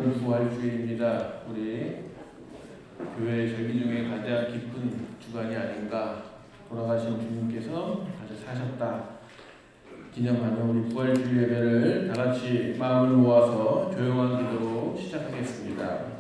오늘은 부활주일입니다. 우리 교회 절기 중에 가장 기쁜 주간이 아닌가. 돌아가신 주님께서 다시 사셨다 기념하는 우리 부활주일 예배를 다 같이 마음을 모아서 조용한 기도로 시작하겠습니다.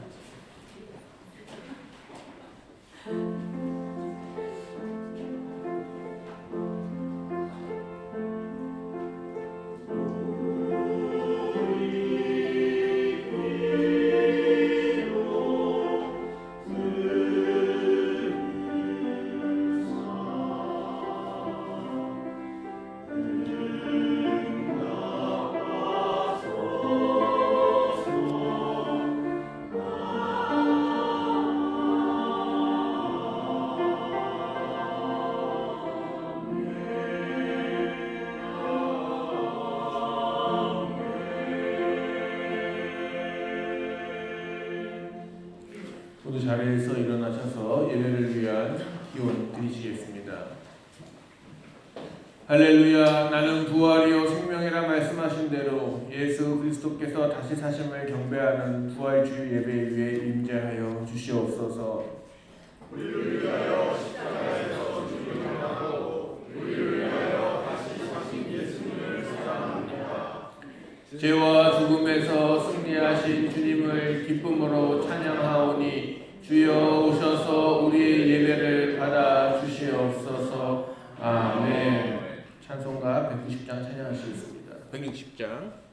모두 자리에서 일어나셔서 예배를 위한 기원 드리시겠습니다. 할렐루야. 나는 부활이요 생명이라 말씀하신 대로 예수 그리스도께서 다시 사심을 경배하는 부활주일 예배 위에 임재하여 주시옵소서. 우리를 위하여 십자가에서 주님을 하고 우리를 위하여 다시 사신 예수님을 사랑합니다. 죄와 죽음에서 승리하신 주님을 기쁨으로 찬양하오니 주여 오셔서 우리의 예배를 받아 주시옵소서. 아멘. 찬송가 190장 찬양하시겠습니다. 160장.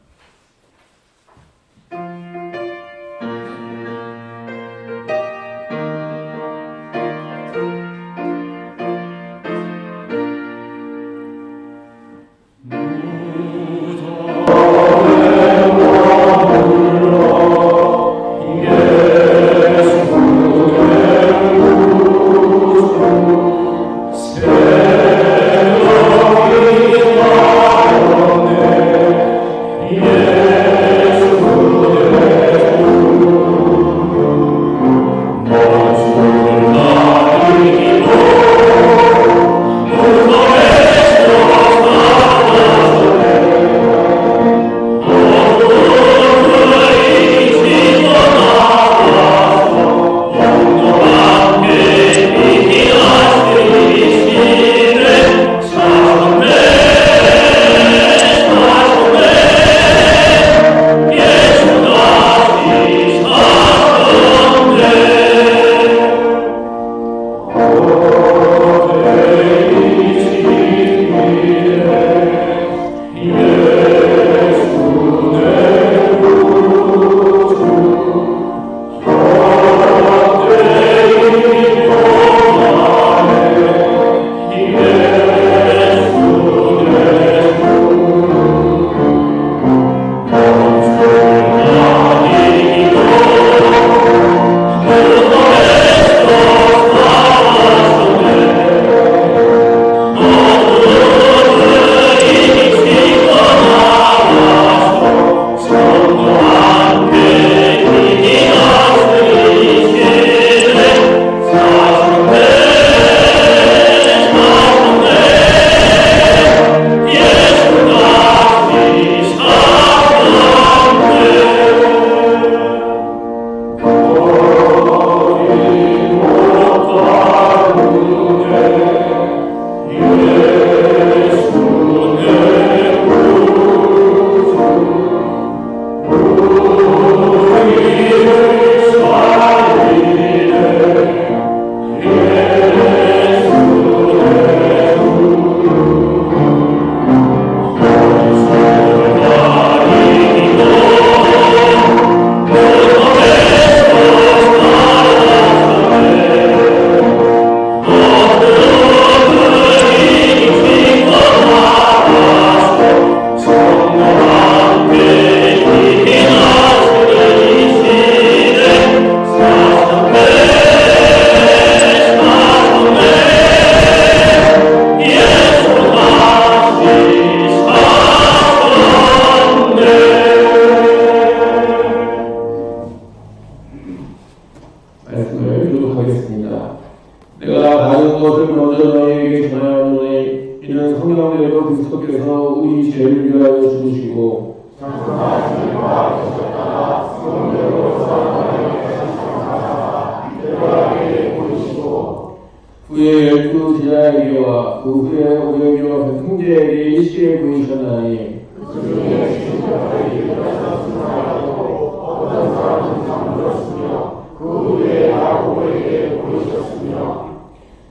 후에 12 제자에게와 그 후에 500여 형제에게 일시에 보이셨나니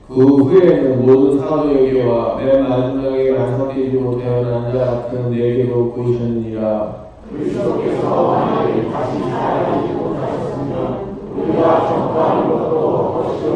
그 후에는 모든 사도에게와 맨 마지막에 완성되지 못하여 자 같은 네게도 보이셨느니라. 그리스도께서 만약에 다시 살아나지 못하셨으면 우리가 전파하는 것도 헛되고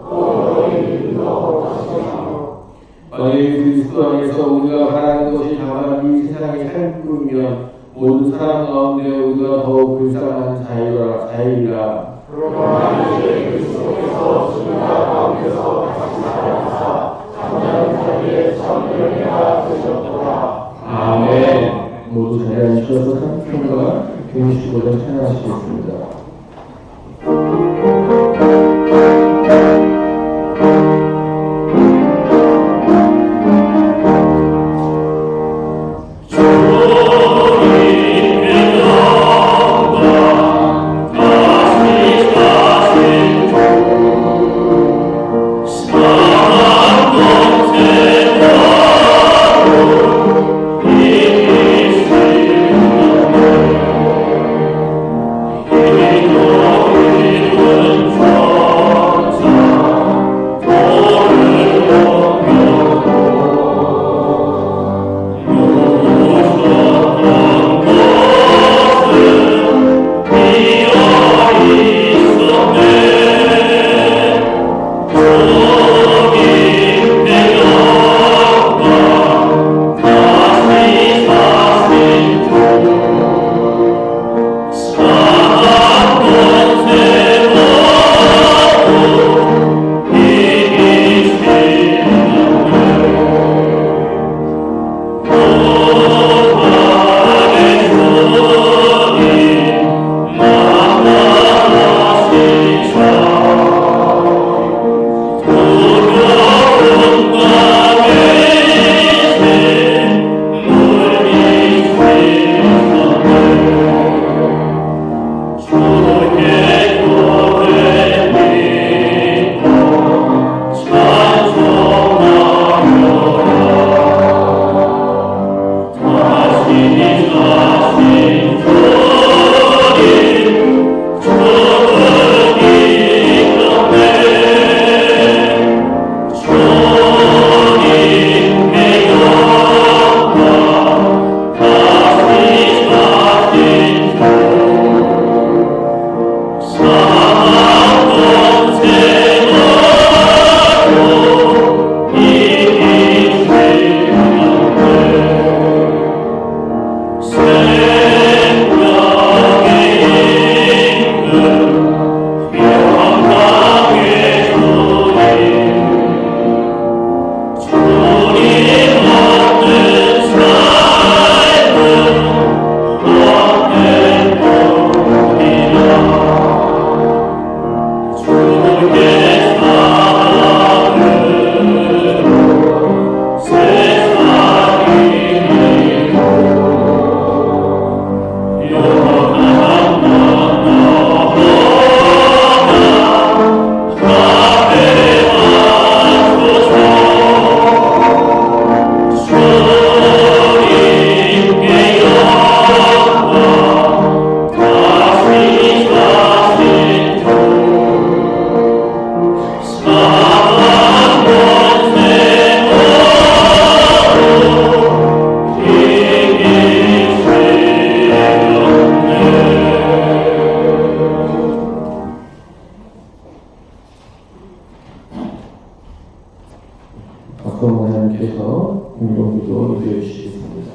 또 너희 믿음도 헛되고 만약 그리스도 안에서 우리가 바라는 것이 다만 이 세상의 삶뿐이면 모든 사람 가운데 우리가 더욱 불쌍한 자이라. 그러나 이제 그리스도께서 죽은 자 가운데서 다시 살아나사 잠자는 자리에 참 열매가 되셨도다. 아멘. 모두 자리에 앉으셔서 찬송과 165장 찬양하시겠습니다. 박성모님께서 공동기도 인도해 주시겠습니다.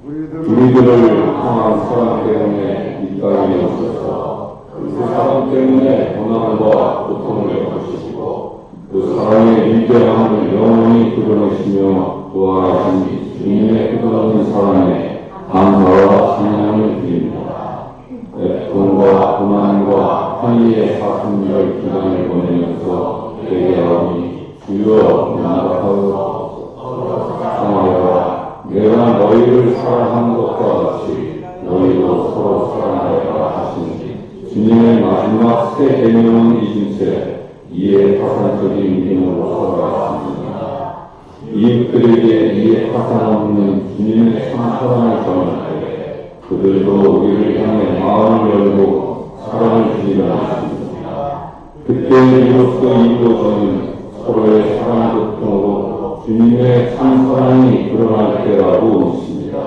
우리들을 향한 사랑 때문에 이 땅에 오셔서 그 사랑 때문에 고난과 고통을 겪으시고 그 사랑의 위대함을 영원히 드러내시며 부활하신 주님의 끝없는 사랑에 감사와 찬양을 드립니다. 되게 하오니 주여 응답하옵소서. 성하여라 내가 너희를 사랑한 것과 같이 너희도 서로 사랑하여라 하시니 주님의 마지막 세 계명은 잊은 채 이에 파산적인 믿음으로 살아갔습니다. 이웃들에게 이에 파산 없는 주님의 참 사랑을 전할 때 그들도 우리를 향해 마음을 열고 사랑을 주리라 하십니다. 그때 비로소 이루어지는 서로의 사랑 고통으로 주님의 참 사랑이 드러날 때라고 믿습니다.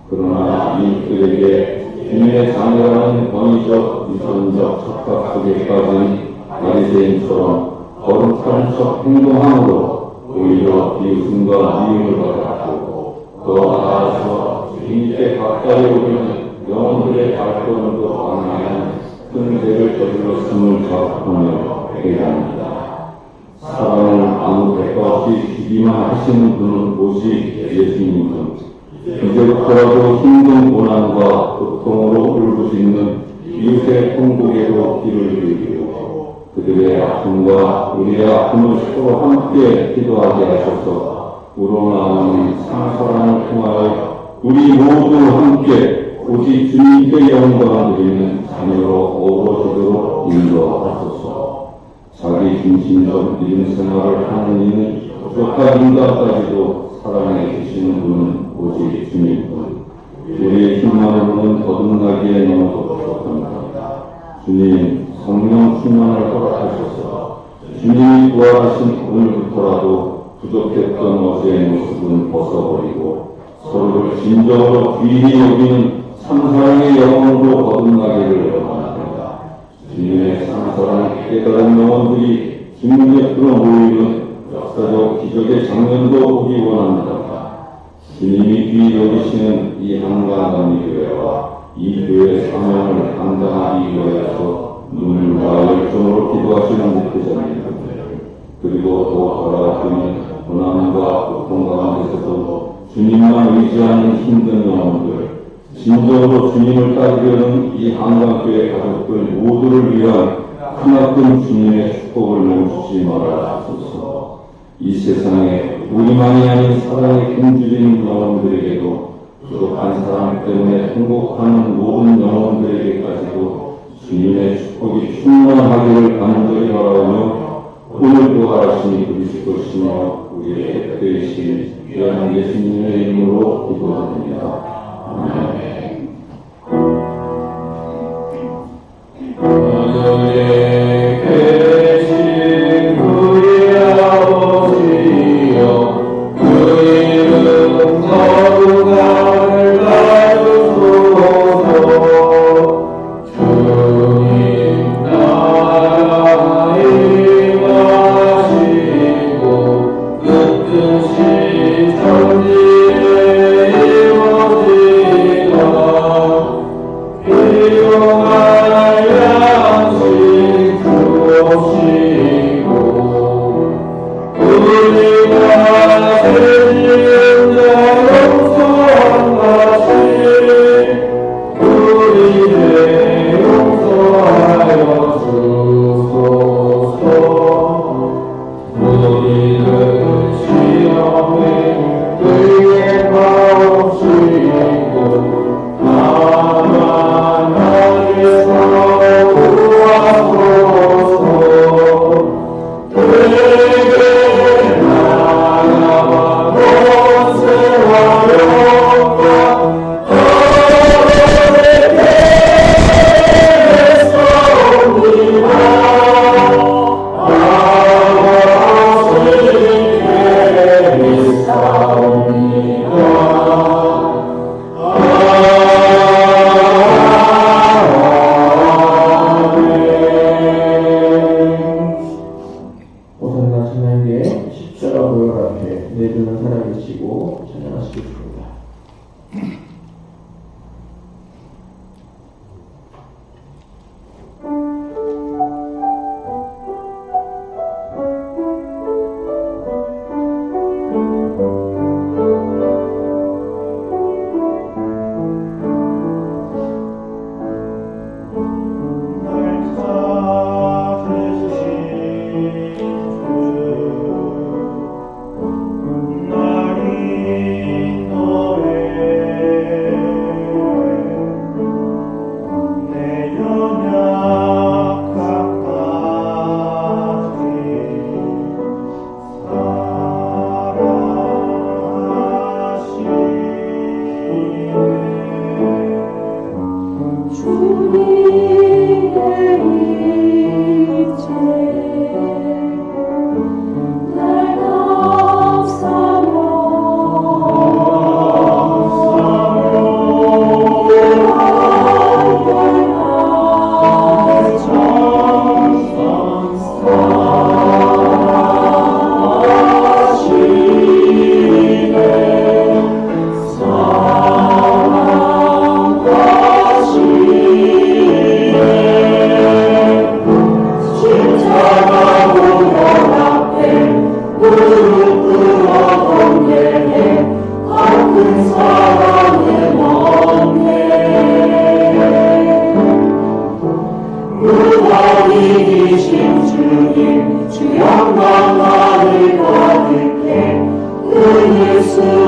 그러나 이웃들에게 주님의 자녀라는 권위적, 유전적 착각 속에 빠진 바리새인처럼 거룩한 척 행동함으로 오히려 비웃음과 미움을 받았고 더 나아가서 주님께 가까이 오려는 영혼들의 발걸음도 방해하는 큰 죄를 저질렀음을 자각하며 회개합니다. 사랑을 아무 대가 없이 주기만 하시는 분은 오직 예수님은 이제부터라도 힘든 고난과 고통으로 울부짖는 이웃의 통곡에도 귀를 기울이고 그들의 아픔과 우리의 아픔을 서로 함께 기도하게 하셔서 우러나오는 사랑을 통하여 우리 모두 함께 오직 주님께 영광을 드리는 자녀로 어우러지도록 인도하소서. 자기 중심적 믿음 생활을 하는 이는 부족한 인간까지도 사랑해 주시는 분은 오직 주님뿐. 우리의 힘만으로는 거듭나기에 너무 부족합니다. 주님 성령 충만을 허락하셔서 주님이 부활하신 오늘부터라도 부족했던 어제의 모습은 벗어버리고 서로를 진정으로 귀히 여기는 참사랑의 영혼으로 거듭나기를 원합니다. 주님의 참사랑을 깨달은 영혼들이 주님 옆으로 모이는 역사적 기적의 장면도 보기 원합니다. 주님이 귀히 여기시는 이 한강감리 교회와 이 교회의 사명을 감당하기 위하여서 눈물과 열정으로 기도하시는 목회자님들 그리고 또 바라보는 고난과 고통 가운데서도 주님만 의지하는 힘든 영혼들 진정으로 주님을 따르려는 이 한강교회 가족들 모두를 위한 크나큰 주님의 축복을 멈추지 말아주소서. 이 세상에 우리만이 아닌 사랑의 굶주린 영혼들에게도 부족한 사랑 때문에 행복하는 모든 영혼들에게까지도 주님의 축복이 충만하기를 간절히 바라오며 오늘 부활하신 그리스도시며 우리의 대신 귀한 예수님의 이름으로 기도드립니다. 아멘. 하늘에 계신 우리 아버지여 그 이름 거룩함을 받으소서. 주님 나라 임하시고 그 뜻이 천지에 이루어지도다. 일용할 양식 주옵시고 우리가 죄지은 자 용서한 것이 우리 죄 용서하여 주소서. 우리를 시험에 들게 하옵시고 다만 하늘에서 구하소서. 내게 나라와 권세와 영광 오산나 찬양대 십자가 보혈 앞에 내 주는 살아계시고 찬양하시겠습니다. 날 찾으신 주 영광 하늘 받을게 그리스도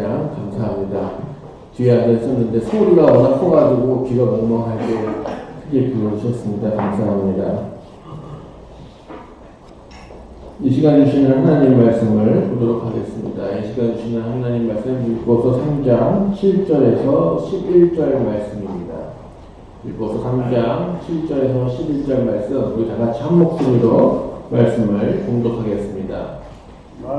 찬양 감사합니다. 뒤에 앉아 있었는데 소리가 워낙 커가지고 귀가 멍멍하게 크게 불러주셨습니다. 감사합니다. 이 시간 주시는 하나님 말씀을 보도록 하겠습니다. 이 시간 주시는 하나님 말씀 율법서 3장 7절에서 11절 말씀입니다. 율법서 3장 7절에서 11절 말씀 우리 다 같이 한 목소리로 말씀을 공독하겠습니다.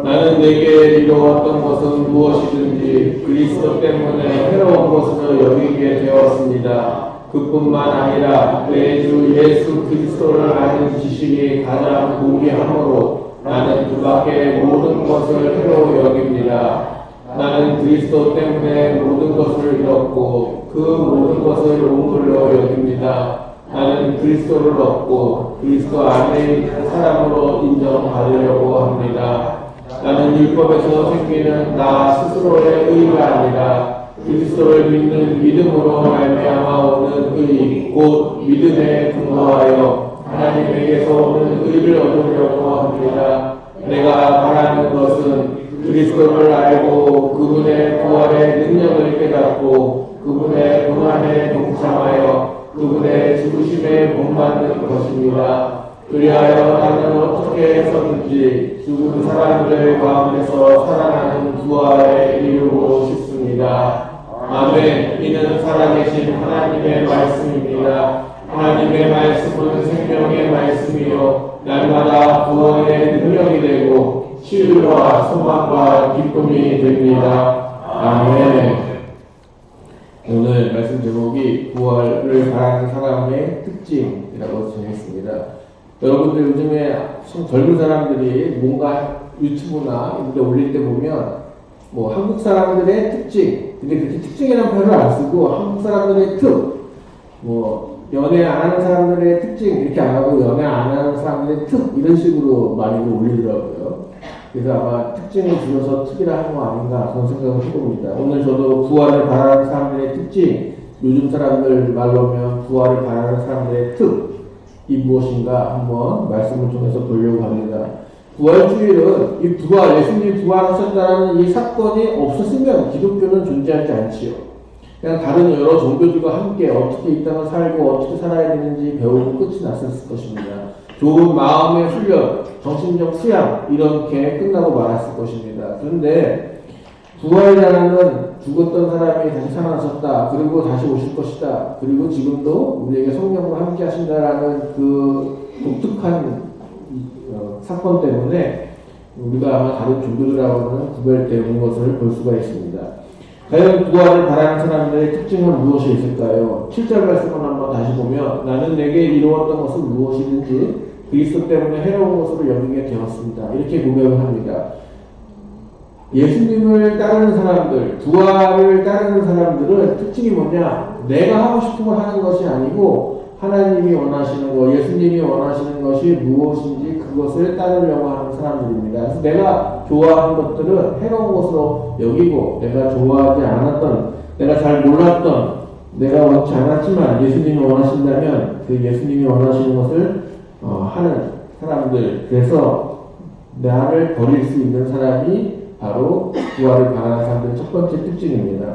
나는 내게 이루었던 것은 무엇이든지 그리스도 때문에 해로운 것으로 여기게 되었습니다. 그뿐만 아니라 내 주 예수 그리스도를 아는 지식이 가장 고귀함으로 나는 그 밖의 모든 것을 해로 여깁니다. 나는 그리스도 때문에 모든 것을 잃었고 그 모든 것을 옹물로 여깁니다. 나는 그리스도를 얻고 그리스도 안에 있는 사람으로 인정받으려고 합니다. 나는 율법에서 생기는 나 스스로의 의가 아니라 그리스도를 믿는 믿음으로 말미암아 오는 의 곧 믿음에 근거하여 하나님에게서 오는 의를 얻으려고 합니다. 내가 바라는 것은 그리스도를 알고 그분의 부활의 능력을 깨닫고 그분의 고난에 동참하여 그분의 죽으심에 본받는 것입니다. 그리하여 나는 어떻게 해서든지 죽은 사람들 가운데서 살아나는 부활에 이르고 싶습니다. 아멘. 이는 살아계신 하나님의 말씀입니다. 하나님의 말씀은 생명의 말씀이요 날마다 구원의 능력이 되고 치유와 소망과 기쁨이 됩니다. 아멘. 오늘 말씀 제목이 부활을 바라는 사람의 특징이라고 정했습니다. 여러분들 요즘에 젊은 사람들이 뭔가 유튜브나 이런 데 올릴 때 보면 뭐 한국 사람들의 특징, 근데 그렇게 특징이라는 표현을 안 쓰고 한국 사람들의 뭐 연애 안 하는 사람들의 특징 이렇게 안 하고 연애 안 하는 사람들의 이런 식으로 많이 올리더라고요. 그래서 아마 특징을 줄여서 특이라 하는 거 아닌가 그런 생각을 해봅니다. 오늘 저도 부활을 바라는 사람들의 특징, 요즘 사람들 말로 하면 부활을 바라는 사람들의 이 무엇인가 한번 말씀을 통해서 보려고 합니다. 부활주일은 이 예수님이 부활하셨다는 이 사건이 없었으면 기독교는 존재하지 않지요. 그냥 다른 여러 종교들과 함께 어떻게 이 땅을 살고 어떻게 살아야 되는지 배우고 끝이 났었을 것입니다. 좋은 마음의 훈련, 정신적 수양 이렇게 끝나고 말았을 것입니다. 그런데 부활이라는 죽었던 사람이 다시 살아나셨다. 그리고 다시 오실 것이다. 그리고 지금도 우리에게 성령과 함께 하신다라는 그 독특한 사건 때문에 우리가 아마 다른 종교들하고는 구별되는 것을 볼 수가 있습니다. 과연 부활을 바라는 사람들의 특징은 무엇이 있을까요? 7절 말씀을 한번 다시 보면 나는 내게 이루었던 것은 무엇이든지 그리스도 때문에 해로운 것으로 여기게 되었습니다. 이렇게 고백을 합니다. 예수님을 따르는 사람들, 부활을 따르는 사람들은 특징이 뭐냐? 내가 하고 싶은 걸 하는 것이 아니고 하나님이 원하시는 것, 예수님이 원하시는 것이 무엇인지 그것을 따르려고 하는 사람들입니다. 그래서 내가 좋아하는 것들은 해로운 것으로 여기고 내가 좋아하지 않았던, 내가 잘 몰랐던, 내가 원치 않았지만 예수님이 원하신다면 그 예수님이 원하시는 것을 하는 사람들. 그래서 나를 버릴 수 있는 사람이 바로 부활을 바라는 사람들의 첫 번째 특징입니다.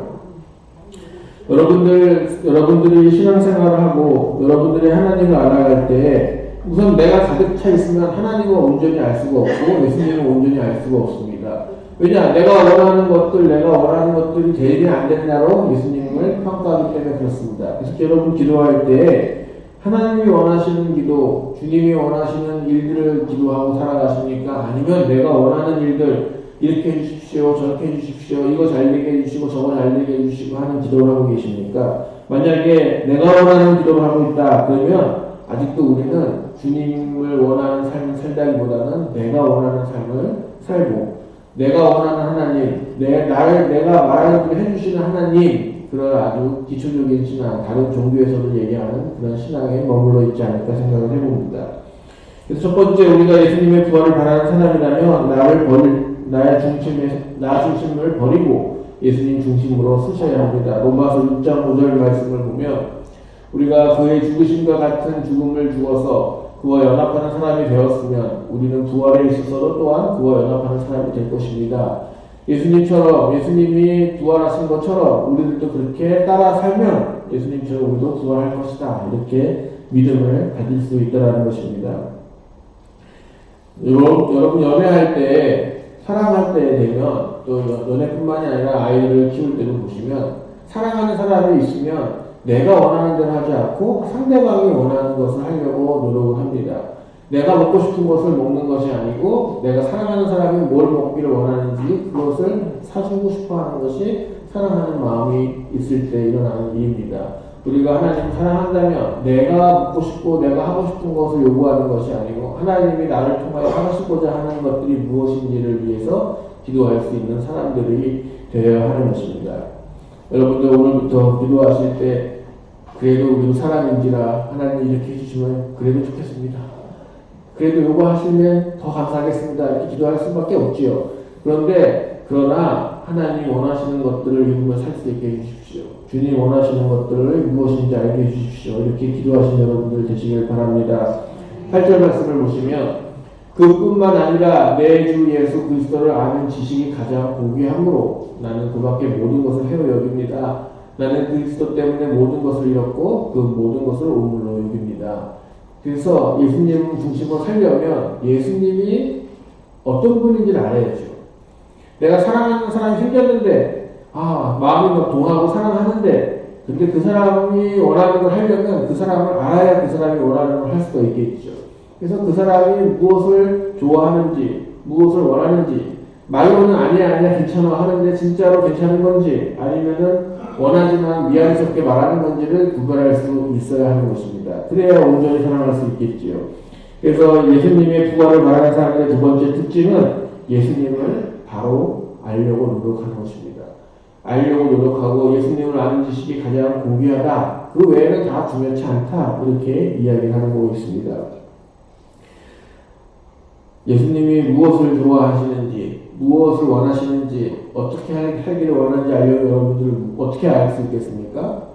여러분들이 신앙생활을 하고 여러분들이 하나님을 알아갈 때 우선 내가 가득 차 있으면 하나님을 온전히 알 수가 없고 예수님을 온전히 알 수가 없습니다. 왜냐? 내가 원하는 것들이 되지 않는다로 예수님을 평가하기 때문에 그렇습니다. 그래서 여러분 기도할 때 하나님이 원하시는 기도, 주님이 원하시는 일들을 기도하고 살아가십니까? 아니면 내가 원하는 일들 이렇게 해주십시오, 저렇게 해주십시오, 이거 잘 되게 해주시고 저거 잘 되게 해주시고 하는 기도를 하고 계십니까? 만약에 내가 원하는 기도를 하고 있다 그러면 아직도 우리는 주님을 원하는 삶을 살다기보다는 내가 원하는 삶을 살고 내가 원하는 하나님, 내가 말하는 대로 해주시는 하나님, 그런 아주 기초적인 신앙, 다른 종교에서도 얘기하는 그런 신앙에 머물러 있지 않을까 생각을 해봅니다. 그래서 첫 번째 우리가 예수님의 부활을 바라는 사람이라면 나 중심을 버리고 예수님 중심으로 쓰셔야 합니다. 로마서 6장 5절 말씀을 보면 우리가 그의 죽으심과 같은 죽음을 죽어서 그와 연합하는 사람이 되었으면 우리는 부활에 있어서도 또한 그와 연합하는 사람이 될 것입니다. 예수님처럼 예수님이 부활하신 것처럼 우리들도 그렇게 따라 살면 예수님처럼 우리도 부활할 것이다. 이렇게 믿음을 가질 수 있다는 것입니다. 여러분 연애할 때 사랑할 때 되면 또 연애뿐만이 아니라 아이들을 키울 때도 보시면 사랑하는 사람이 있으면 내가 원하는 대로 하지 않고 상대방이 원하는 것을 하려고 노력을 합니다. 내가 먹고 싶은 것을 먹는 것이 아니고 내가 사랑하는 사람이 뭘 먹기를 원하는지 그것을 사주고 싶어 하는 것이 사랑하는 마음이 있을 때 일어나는 일입니다. 우리가 하나님을 사랑한다면 내가 먹고 싶고 내가 하고 싶은 것을 요구하는 것이 아니고 하나님이 나를 통하여 하시고자 하는 것들이 무엇인지를 위해서 기도할 수 있는 사람들이 되어야 하는 것입니다. 여러분들 오늘부터 기도하실 때 그래도 우리도 사람인지라 하나님 이렇게 해주시면 그래도 좋겠습니다. 그래도 요거 하시면 더 감사하겠습니다. 이렇게 기도할 수밖에 없지요. 그러나 하나님 원하시는 것들을 믿으며 살 수 있게 해주십시오. 주님 원하시는 것들을 무엇인지 알게 해주십시오. 이렇게 기도하신 여러분들 되시길 바랍니다. 8절 말씀을 보시면 그뿐만 아니라 내 주 예수 그리스도를 아는 지식이 가장 고귀함으로 나는 그 밖에 모든 것을 해로 여깁니다. 나는 그리스도 때문에 모든 것을 잃었고 그 모든 것을 오물로 여깁니다. 그래서 예수님 중심으로 살려면 예수님이 어떤 분인지를 알아야죠. 내가 사랑하는 사람이 생겼는데 마음이 막 동하고 사랑하는데 근데 그 사람이 원하는 걸 하려면 그 사람을 알아야 그 사람이 원하는 걸 할 수가 있겠죠. 그래서 그 사람이 무엇을 좋아하는지 무엇을 원하는지 말로는 아니야 괜찮아 하는데 진짜로 괜찮은 건지 아니면은 원하지만 미안스럽게 말하는 건지를 구별할 수 있어야 하는 것입니다. 그래야 온전히 사랑할 수 있겠지요. 그래서 예수님의 부활을 말하는 사람의 두 번째 특징은 예수님을 바로 알려고 노력하는 것입니다. 알려고 노력하고 예수님을 아는 지식이 가장 고귀하다. 그 외에는 다 중요치 않다. 이렇게 이야기하는 거고 있습니다. 예수님이 무엇을 좋아하시는지 무엇을 원하시는지 어떻게 하기를 원하는지 알려면 여러분들 어떻게 알 수 있겠습니까?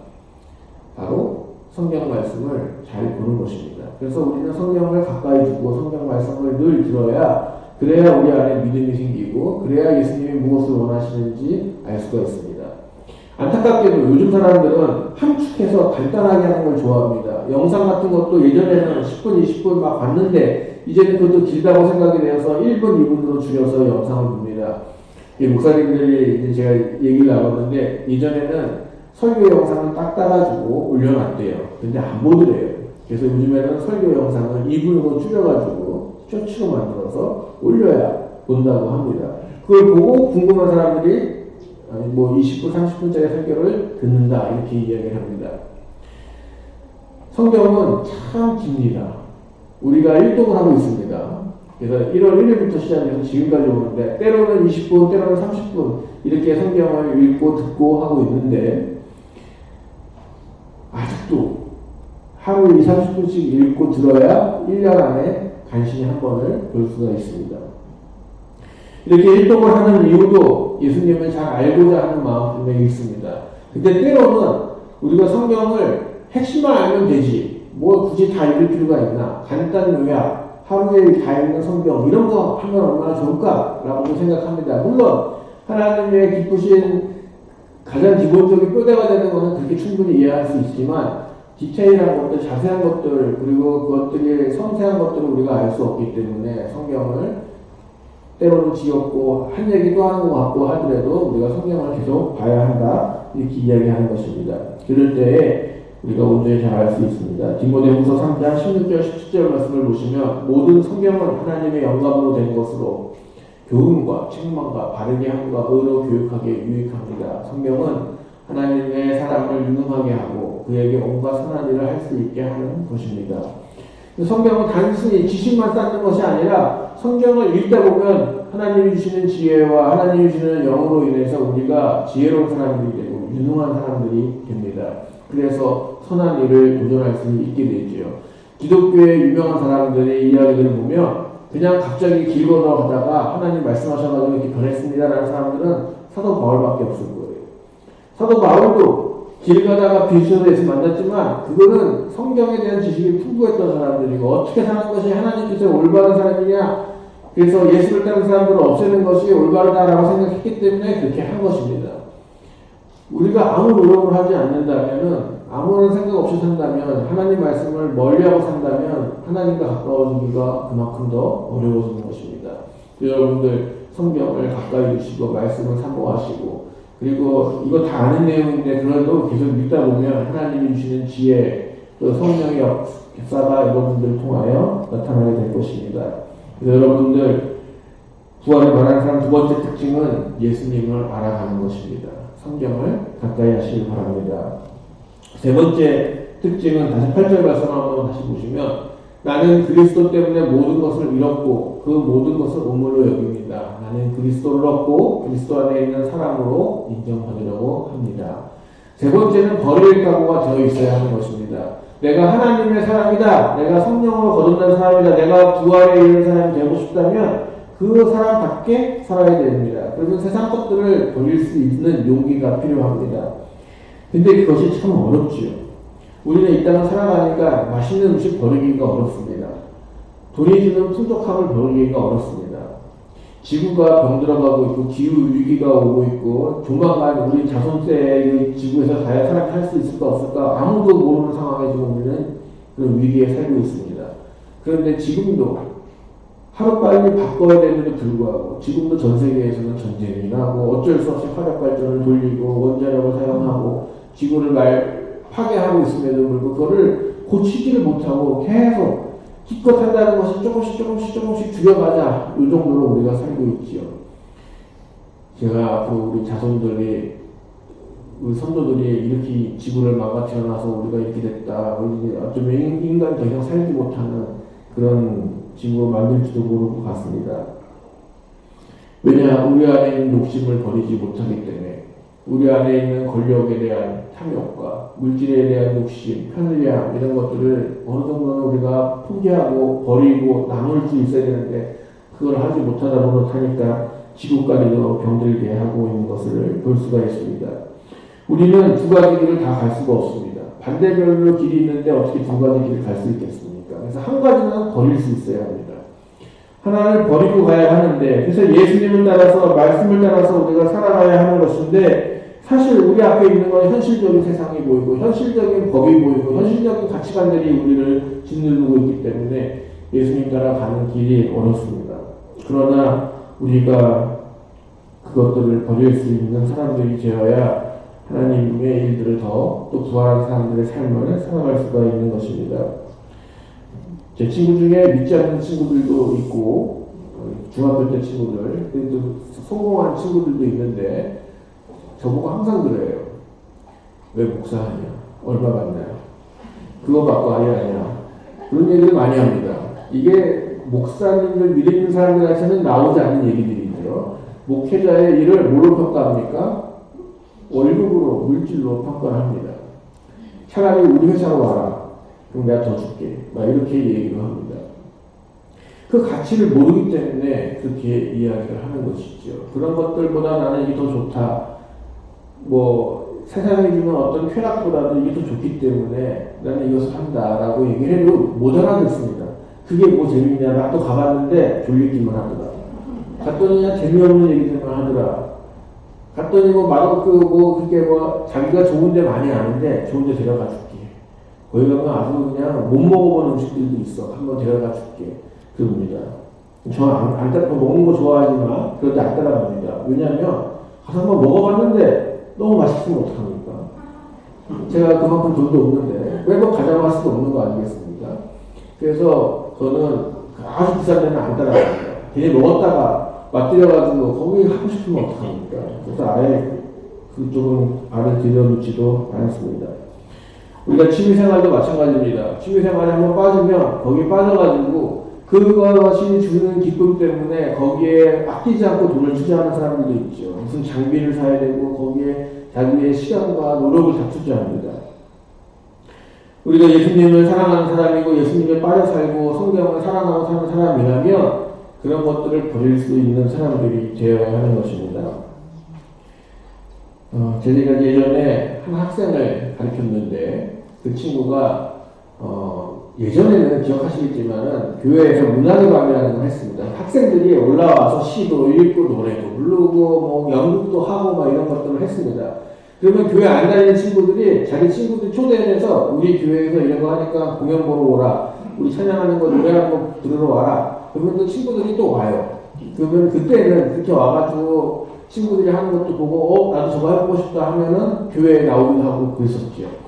바로 성경 말씀을 잘 보는 것입니다. 그래서 우리는 성경을 가까이 두고 성경 말씀을 늘 들어야 그래야 우리 안에 믿음이 생기고 그래야 예수님이 무엇을 원하시는지 알 수가 있습니다. 안타깝게도 요즘 사람들은 함축해서 간단하게 하는 걸 좋아합니다. 영상 같은 것도 예전에는 10분, 20분 막 봤는데 이제는 그것도 길다고 생각이 되어서 1분, 2분으로 줄여서 영상을 봅니다. 목사님들이 이제 제가 얘기를 나눴는데 예전에는 설교 영상은 딱 따가지고 올려놨대요. 근데 안 보더래요. 그래서 요즘에는 설교 영상을 2분으로 줄여가지고 쇼츠로 만들어서 올려야 본다고 합니다. 그걸 보고 궁금한 사람들이 20분, 30분짜리 설교를 듣는다 이렇게 이야기를 합니다. 성경은 참 깁니다. 우리가 일독을 하고 있습니다. 그래서 1월 1일부터 시작해서 지금까지 오는데 때로는 20분, 때로는 30분 이렇게 성경을 읽고 듣고 하고 있는데 아직도 하루에 20, 30분씩 읽고 들어야 1년 안에 간신히 한 번을 볼 수가 있습니다. 이렇게 일독을 하는 이유도 예수님을 잘 알고자 하는 마음 때문에 있습니다. 근데 때로는 우리가 성경을 핵심만 알면 되지 굳이 다 읽을 필요가 있나 간단 요약 하루에 다 읽는 성경 이런 거 하면 얼마나 좋을까라고 생각합니다. 물론 하나님의 기쁘신 가장 기본적인 뼈대가 되는 것은 그렇게 충분히 이해할 수 있지만 디테일한 것들, 자세한 것들 그리고 그것들이 섬세한 것들을 우리가 알 수 없기 때문에 성경을 때로는 지겹고 한 얘기 또 하는 것 같고 하더라도 우리가 성경을 계속 봐야 한다 이렇게 이야기하는 것입니다. 그럴 때에 우리가 온전히 잘 알 수 있습니다. 디모데후서 3장 16절 17절 말씀을 보시면 모든 성경은 하나님의 영감으로 된 것으로 교훈과 책망과 바르게 함과 의로 교육하게 유익합니다. 성경은 하나님의 사람을 유능하게 하고 그에게 온갖 선한 일을 할 수 있게 하는 것입니다. 성경은 단순히 지식만 쌓는 것이 아니라 성경을 읽다 보면 하나님이 주시는 지혜와 하나님이 주시는 영으로 인해서 우리가 지혜로운 사람들이 되고 유능한 사람들이 됩니다. 그래서 선한 일을 도전할 수 있게 되죠. 기독교의 유명한 사람들의 이야기를 보면 그냥 갑자기 길 건너가다가 하나님 말씀하셔가지고 이렇게 변했습니다라는 사람들은 사도 바울밖에 없을 거예요. 사도 바울도 길 가다가 비주얼에서 만났지만 그거는 성경에 대한 지식이 풍부했던 사람들이고 어떻게 사는 것이 하나님께서 올바른 사람이냐 그래서 예수를 따르는 사람들을 없애는 것이 올바르다라고 생각했기 때문에 그렇게 한 것입니다. 우리가 아무 노력을 하지 않는다면, 아무런 생각 없이 산다면, 하나님 말씀을 멀리하고 산다면 하나님과 가까워지기가 그만큼 더 어려워지는 것입니다. 여러분들 성경을 가까이 두시고 말씀을 사모하시고, 그리고 이거 다 아는 내용인데 그래도 계속 읽다 보면 하나님이 주시는 지혜, 또 성령의 역사가 여러분들을 통하여 나타나게 될 것입니다. 그래서 여러분들 구원을 바라는 사람 두 번째 특징은 예수님을 알아가는 것입니다. 성경을 가까이 하시길 바랍니다. 세 번째 특징은 다시 8절 말씀 한번 다시 보시면, 나는 그리스도 때문에 모든 것을 잃었고 그 모든 것을 오물로 여깁니다. 나는 그리스도를 얻고 그리스도 안에 있는 사람으로 인정받으려고 합니다. 세 번째는 버릴 각오가 되어 있어야 하는 것입니다. 내가 하나님의 사람이다. 내가 성령으로 거듭난 사람이다. 내가 부활에 이르는 사람이 되고 싶다면 그 사람답게 살아야 됩니다. 그래서 세상 것들을 버릴 수 있는 용기가 필요합니다. 근데 그것이 참 어렵지요. 우리는 이 땅을 살아가니까 맛있는 음식 버리기가 어렵습니다. 돈이 주는 풍족함을 버리기가 어렵습니다. 지구가 병들어가고 있고 기후 위기가 오고 있고 조만간 우리 자손 때의 지구에서 잘 살 수 있을까 없을까 아무도 모르는 상황에 지금 우리는 그런 위기에 살고 있습니다. 그런데 지금도 하루빨리 바꿔야 되는데도 불구하고 지금도 전 세계에서는 전쟁이 나고 어쩔 수 없이 화력 발전을 돌리고 원자력을 사용하고 지구를 파괴하고 있음에도 불구하고 그거를 고치지를 못하고 계속 기껏 한다는 것이 조금씩 줄여가자 이 정도로 우리가 살고 있지요. 제가 앞으로 우리 자손들이 우리 선조들이 이렇게 지구를 망가뜨려놔서 우리가 이렇게 됐다. 어쩌면 인간이 더 이상 살지 못하는 그런 지구로 만들지도 모를 것 같습니다. 왜냐, 우리 안에 있는 욕심을 버리지 못하기 때문에 우리 안에 있는 권력에 대한 탐욕과 물질에 대한 욕심, 편리함 이런 것들을 어느 정도는 우리가 포기하고 버리고 나눌 수 있어야 되는데 그걸 하지 못하다 보니까 지구까지도 병들게 하고 있는 것을 볼 수가 있습니다. 우리는 두 가지 길을 다 갈 수가 없습니다. 반대별로 길이 있는데 어떻게 두 가지 길을 갈 수 있겠습니까? 그래서 한 가지는 버릴 수 있어야 합니다. 하나를 버리고 가야 하는데, 그래서 예수님을 따라서 말씀을 따라서 우리가 살아가야 하는 것인데, 사실 우리 앞에 있는 건 현실적인 세상이 보이고 현실적인 법이 보이고 현실적인 가치관들이 우리를 짓누르고 있기 때문에 예수님 따라가는 길이 어렵습니다. 그러나 우리가 그것들을 버릴 수 있는 사람들이 되어야 하나님의 일들을 더 또 부활한 사람들의 삶을 살아갈 수가 있는 것입니다. 제 친구 중에 믿지 않는 친구들도 있고 중학교 때 친구들, 또 성공한 친구들도 있는데 저보고 항상 그래요. 왜 목사하냐? 얼마 받나요? 그거 받고 아니야. 그런 얘기를 많이 합니다. 이게 목사님들 믿는 사람들한테는 나오지 않는 얘기들이죠. 목회자의 일을 뭐로 평가합니까? 월급으로, 물질로 평가를 합니다. 차라리 우리 회사로 와라. 그럼 내가 더 줄게. 막 이렇게 얘기를 합니다. 그 가치를 모르기 때문에 그렇게 이야기를 하는 것이죠. 그런 것들보다 나는 이게 더 좋다. 뭐 세상이 주는 어떤 쾌락보다도 이게 더 좋기 때문에 나는 이것을 한다라고 얘기를 해도 못 알아듣습니다. 그게 뭐 재밌냐. 나도 가봤는데 졸리기만 하더라. 갔더니 그냥 재미없는 얘기들만 하더라. 갔더니 뭐 그게 자기가 좋은 데 많이 아는데 좋은 데 데려가 줄게. 거기 가면 아주 그냥 못 먹어본 음식들도 있어. 한번 데려가 줄게. 그럽니다. 먹는 거 좋아하지만 그런데 안 따라갑니다. 왜냐하면 가서 한번 먹어봤는데 너무 맛있으면 어떡합니까? 제가 그만큼 돈도 없는데 매번 가자고 할 수도 없는 거 아니겠습니까? 그래서 저는 아주 비싼 데는 안 따라갑니다. 괜히 먹었다가 맛들여가지고 거기 하고 싶으면 어떡합니까? 그래서 아예 그쪽은 알을 들여놓지도 않았습니다. 우리가 취미생활도 마찬가지입니다. 취미생활에 한번 빠지면 거기에 빠져가지고 그것이 주는 기쁨 때문에 거기에 아끼지 않고 돈을 투자하는 사람들도 있죠. 무슨 장비를 사야 되고 거기에 자기의 시간과 노력을 다 투자합니다. 우리가 예수님을 사랑하는 사람이고 예수님에 빠져 살고 성경을 사랑하고 사는 사람이라면 그런 것들을 버릴 수 있는 사람들이 되어야 하는 것입니다. 제가 예전에 한 학생을 가르쳤는데 그 친구가 예전에는 기억하시겠지만은 교회에서 문학의 밤이라는 걸 했습니다. 학생들이 올라와서 시도 읽고 노래도 부르고 뭐 연극도 하고 막 이런 것들을 했습니다. 그러면 교회 안 다니는 친구들이 자기 친구들 초대해서 우리 교회에서 이런 거 하니까 공연 보러 오라. 우리 찬양하는 거 노래하는 거 들으러 와라. 그러면 또 친구들이 또 와요. 그러면 그때는 그렇게 와가지고 친구들이 하는 것도 보고 나도 저거 해보고 싶다 하면은 교회에 나오기도 하고 그랬었죠.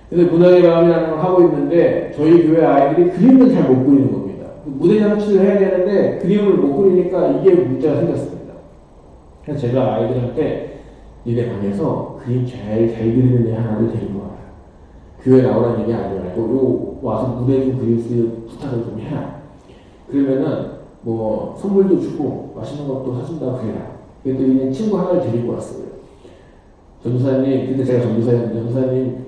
그래서 문학의 밤이라는 걸 하고 있는데 저희 교회 아이들이 그림을 잘 못 그리는 겁니다. 무대 장치를 해야 되는데 그림을 못 그리니까 이게 문제가 생겼습니다. 그래서 제가 아이들한테 니네 방에서 그림 잘 그리는 애 하나를 데리고 와라. 교회 나오라는 얘기 하지 말고 요 와서 무대 좀 그릴 수 있는 부탁을 좀 해라. 그러면은 뭐 선물도 주고 맛있는 것도 사준다고 그래라. 그랬더니 친구 하나를 데리고 왔어요. 전도사님, 근데 제가 전도사님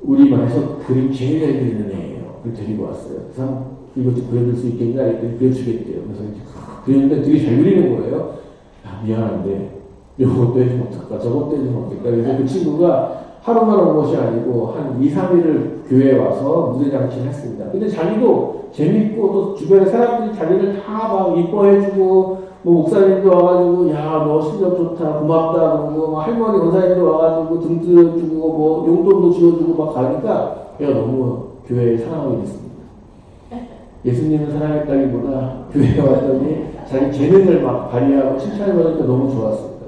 우리 반에서 그림 제일 잘 그리는 애예요. 그걸 데리고 왔어요. 그래서 이것도 그려줄 수 있겠냐? 이랬더니 그려주겠대요. 그래서 이제 그렸는데 되게 잘 그리는 거예요. 아, 미안한데 이것도 해주면 어떨까? 저것도 해주면 어떨까? 그래서 그 친구가 하루만 온 것이 아니고 한 2, 3일을 교회에 와서 무대 장치를 했습니다. 근데 자기도 재밌고 또 주변에 사람들이 자기를 다 막 이뻐해주고 뭐 목사님도 와가지고 야 너 실력 좋다 고맙다 그러고 막 할머니 권사님도 와가지고 등 뜯어주고 뭐 용돈도 지어주고 막 가니까 내가 너무 교회에 사랑하게 됐습니다. 예수님을 사랑했다기보다 교회에 왔더니 자기 재능을 막 발휘하고 칭찬을 받으니까 너무 좋았습니다.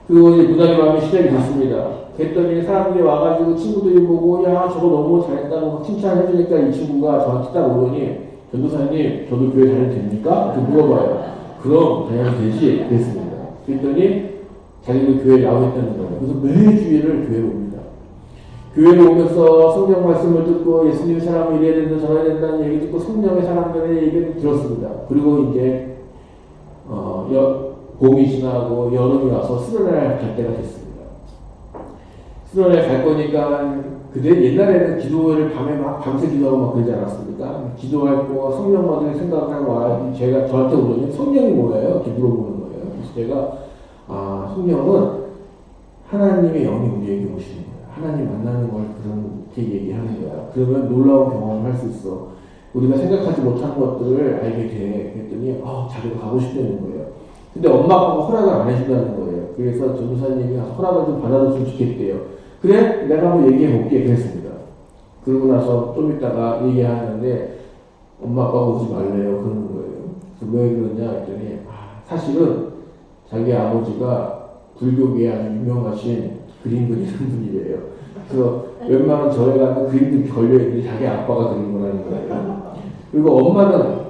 그리고 이제 문학의 밤이 시작이 됐습니다. 그랬더니 사람들이 와가지고 친구들이 보고 야 저거 너무 잘했다고 칭찬해주니까 이 친구가 저한테 딱 오더니 전도사님 저도 교회 다녀도 됩니까? 이렇게 물어봐요. 그럼 다녀도 되지? 그랬습니다. 그랬더니 자기도 교회에 나오겠다는 거예요. 그래서 매주일을 교회에 옵니다. 교회에 오면서 성경 말씀을 듣고 예수님의 사람이 이래야 된다 저래야 된다는 얘기 듣고 성령의 사람들의 얘기를 들었습니다. 그리고 이제 봄이 지나고 여름이 와서 수련회를 갈 때가 됐습니다. 수련회 갈 거니까 그때 옛날에는 기도를 밤에 막 밤새 기도하고 막 그러지 않았습니까? 기도할 거 성령 받을 생각하고 와 제가 저한테 오더니 성령이 뭐예요? 이렇게 물어보는 거예요. 그래서 제가 성령은 하나님의 영이 우리에게 오시는 거예요. 하나님 만나는 걸 그렇게 얘기하는 거야. 그러면 놀라운 경험을 할 수 있어. 우리가 생각하지 못한 것들을 알게 돼. 그랬더니 자기가 가고 싶다는 거예요. 근데 엄마 아빠가 허락을 안 해준다는 거예요. 그래서 전도사님이 허락을 좀 받아줬으면 좋겠대요. 그래? 내가 한번 얘기해볼게. 그랬습니다. 그러고 나서 좀 있다가 얘기하는데 엄마 아빠가 오지 말래요. 그러는 거예요. 그래서 왜 그러냐 했더니 사실은 자기 아버지가 불교계에 아주 유명하신 그림 그리는 분이래요. 그래서 웬만한 절에 가면 그림들이 걸려있는데 자기 아빠가 그린 거라는 거예요. 그리고 엄마는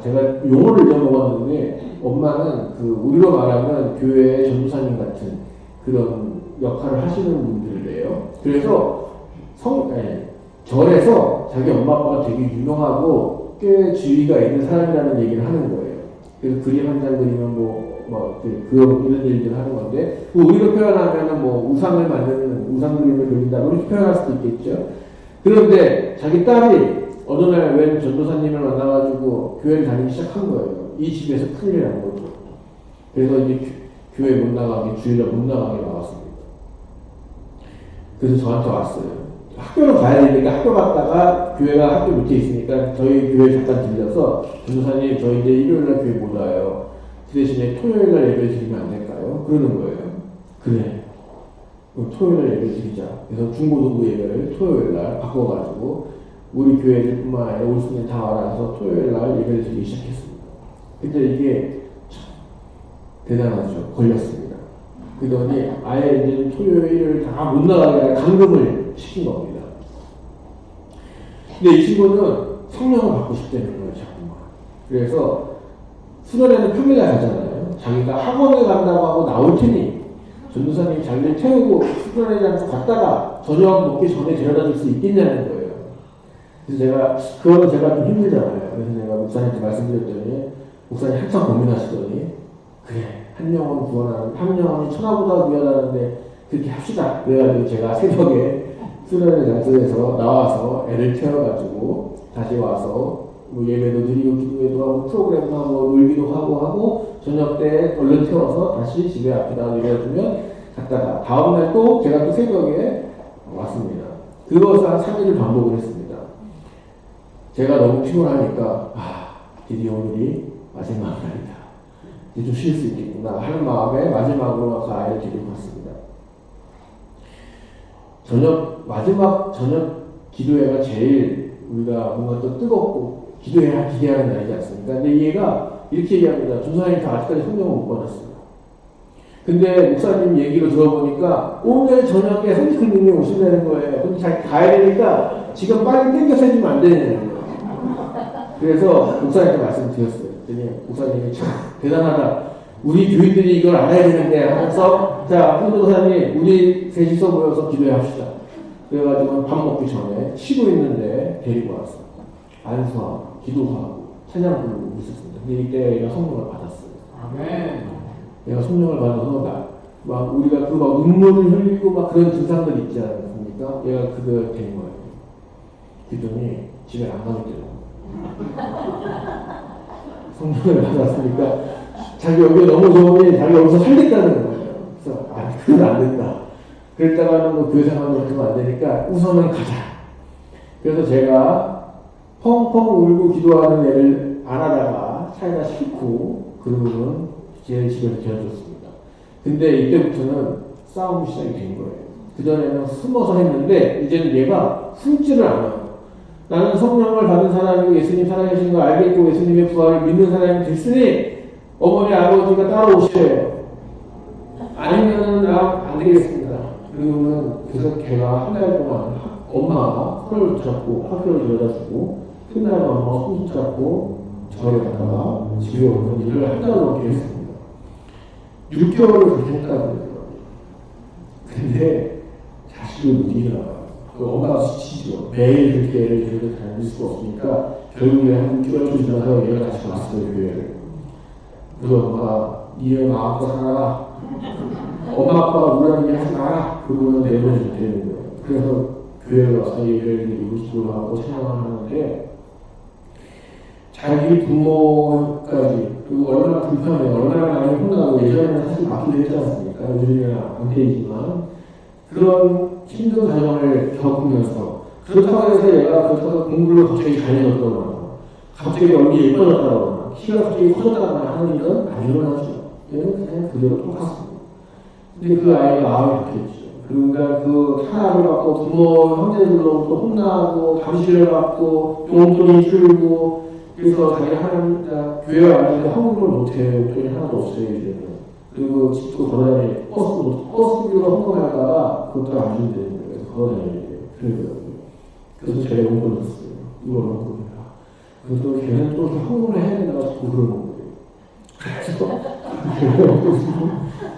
제가 용어를 잊어먹었는데 엄마는 우리로 말하면 교회의 전도사님 같은 그런 역할을 하시는 분들이래요. 그래서 절에서 자기 엄마 아빠가 되게 유명하고 꽤 지위가 있는 사람이라는 얘기를 하는 거예요. 그래서 그림 한 장 그리면 이런 일들을 하는 건데 우리로 표현하면은 우상을 만드는 우상 그림을 그린다 그렇게 표현할 수도 있겠죠. 그런데 자기 딸이 어느 날 웬 전도사님을 만나가지고 교회를 다니기 시작한 거예요. 이 집에서 큰일 난 거죠. 그래서 이제 교회 못 나가게, 주일날 못 나가게 나왔습니다. 그래서 저한테 왔어요. 학교를 가야 되니까 학교 갔다가 교회가 학교 밑에 있으니까 저희 교회 잠깐 들려서 전도사님 저 이제 일요일날 교회 못 와요. 그 대신에 토요일날 예배 드리면 안 될까요? 그러는 거예요. 그래. 그럼 토요일날 예배 드리자. 그래서 중고등부 예배를 토요일날 바꿔가지고 우리 교회들뿐만 아니라 올 수 있는 다 알아서 토요일날 예배를 드리기 시작했습니다. 근데 이게 참 대단하죠. 걸렸습니다. 그러더니 아예 이제 토요일 다 못 나가게 감금을 시킨 겁니다. 근데 이 친구는 성령을 받고 싶다는 거예요, 자꾸만. 그래서 수련회는 평일날 가잖아요. 자기가 학원에 간다고 하고 나올 테니 전도사님이 자기를 태우고 수련회장에서 갔다가 저녁 먹기 전에 데려다 줄 수 있겠냐는 거예요. 그래서 그거는 제가 좀 힘들잖아요. 그래서 제가 목사님한테 말씀드렸더니 목사님 한참 고민하시더니 그래 한 영혼 구원하는 한 영혼이 천하보다 귀하다는데 그렇게 합시다. 그래가지고 제가 새벽에 수련회 장소에서 나와서 애를 태워가지고 다시 와서 예배도 드리고 기도회도 하고 프로그램도 하고 놀기도 하고 저녁 때 얼른 태워서 다시 집에 앞에다 내려주면 갔다가 다음날 또 제가 또 새벽에 왔습니다. 그것을 한 3일을 반복을 했습니다. 제가 너무 피곤하니까 드디어 오늘이 마지막 날이다. 이제 좀 쉴 수 있겠구나 하는 마음에 마지막으로 그 아이를 데리고 갔습니다. 마지막 저녁 기도회가 제일 우리가 뭔가 또 뜨겁고 기대하는 날이지 않습니까? 근데 이 얘가 이렇게 얘기합니다. 준사님이 아직까지 성경을 못 받았어요. 근데 목사님 얘기로 들어보니까 오늘 저녁에 성령님이 오신다는 거예요. 근데 잘 가야 되니까 지금 빨리 땡겨서 해주면 안 되는 거예요. 그래서 목사님께 말씀드렸어요. 그랬더니 목사님이 참 대단하다. 우리 교인들이 이걸 알아야 되는데 하면서 자, 홍도사님 우리 셋이서 모여서 기도합시다. 그래가지고 밥 먹기 전에 쉬고 있는데 데리고 왔어. 안수하고 기도하고 찬양 부르고 있었습니다. 근데 이때 얘가 성령을 받았어요. 아멘. 얘가 성령을 받아서 막 우리가 그 막 눈물을 흘리고 막 그런 증상들 있지 않습니까? 얘가 그거 된 거예요. 그랬더니 집에 안 가겠더라고요. 성령을 받았으니까 자기 여기가 너무 좋으니 자기 여기서 살겠다는 거예요. 그래서 그건 안 된다. 그랬다가는 뭐 교회 생활을 하면 안 되니까 우선은 가자. 그래서 제가 펑펑 울고 기도하는 애를 안아다가 차에다 싣고 그러고는 제 집에서 데려줬습니다. 근데 이때부터는 싸움이 시작이 된 거예요. 그전에는 숨어서 했는데 이제는 얘가 숨지를 않아요. 나는 성령을 받은 사람이고 예수님 살아계신 걸 알겠고 예수님의 부활을 믿는 사람이 됐으니 어머니 아버지가 따라오셔요. 아니면은 나 안 되겠습니다. 그리고는 그래서 걔가 한 달 동안 엄마가 손을 붙잡고 학교를 데려다주고 끝나고 엄마가 손 붙잡고 저를 갖다가 집에 오는 일을 한 달 넘게 했습니다. 6개월을 그렇게 했다고 그러더라고요. 근데 자식을 못 일어나요. 엄마가 지치죠. 매일 그렇게 애를 데리고 다닐 수가 없으니까 결국에 한 6개월 지나서 얘가 다시 왔어요, 교회를. 그래서 엄마가 니네 마음껏 살아라. 엄마 아빠가 우울하게 하지 마라. 그거는 내버려줘야 되는 거예요. 그래서 교회에 와서 예배를 드리고 기도하고 찬양하는데 자기 부모까지 그리고 얼마나 불편해요. 얼마나 많이 혼나고 예전에는 사실 맞기도 했지 않습니까? 요즘에는 안 되지만 그런 힘든 과정을 겪으면서 그렇다고 해서 얘가 그렇다고 공부를 갑자기 잘해졌다거나 갑자기 얼굴이 예뻐졌다거나 키가 갑자기 커졌다거나 하는 일은 안 일어나죠. 얘는 그냥 그대로 똑같습니다. 근데 그 아이가 마음이 바뀌었죠. 그러니까 그 탄압을 받고 부모 형제들로부터 혼나고 감시를 받고 용돈이 줄고 그래서 자기 하는 교회 왔는데 한국어를 못해요. 용돈이 하나도 없어요 이제는. 그리고 집도 걸어다니 버스비가 헌금할까봐 그것도 안 준대요. 그래서 걸어다니는 그러더라고요. 그래서 제가 용돈을 줬어요. 이걸 헌금해라. 그래서 걔는 또 헌금을 해야 된다고 자꾸 그러는 거예요.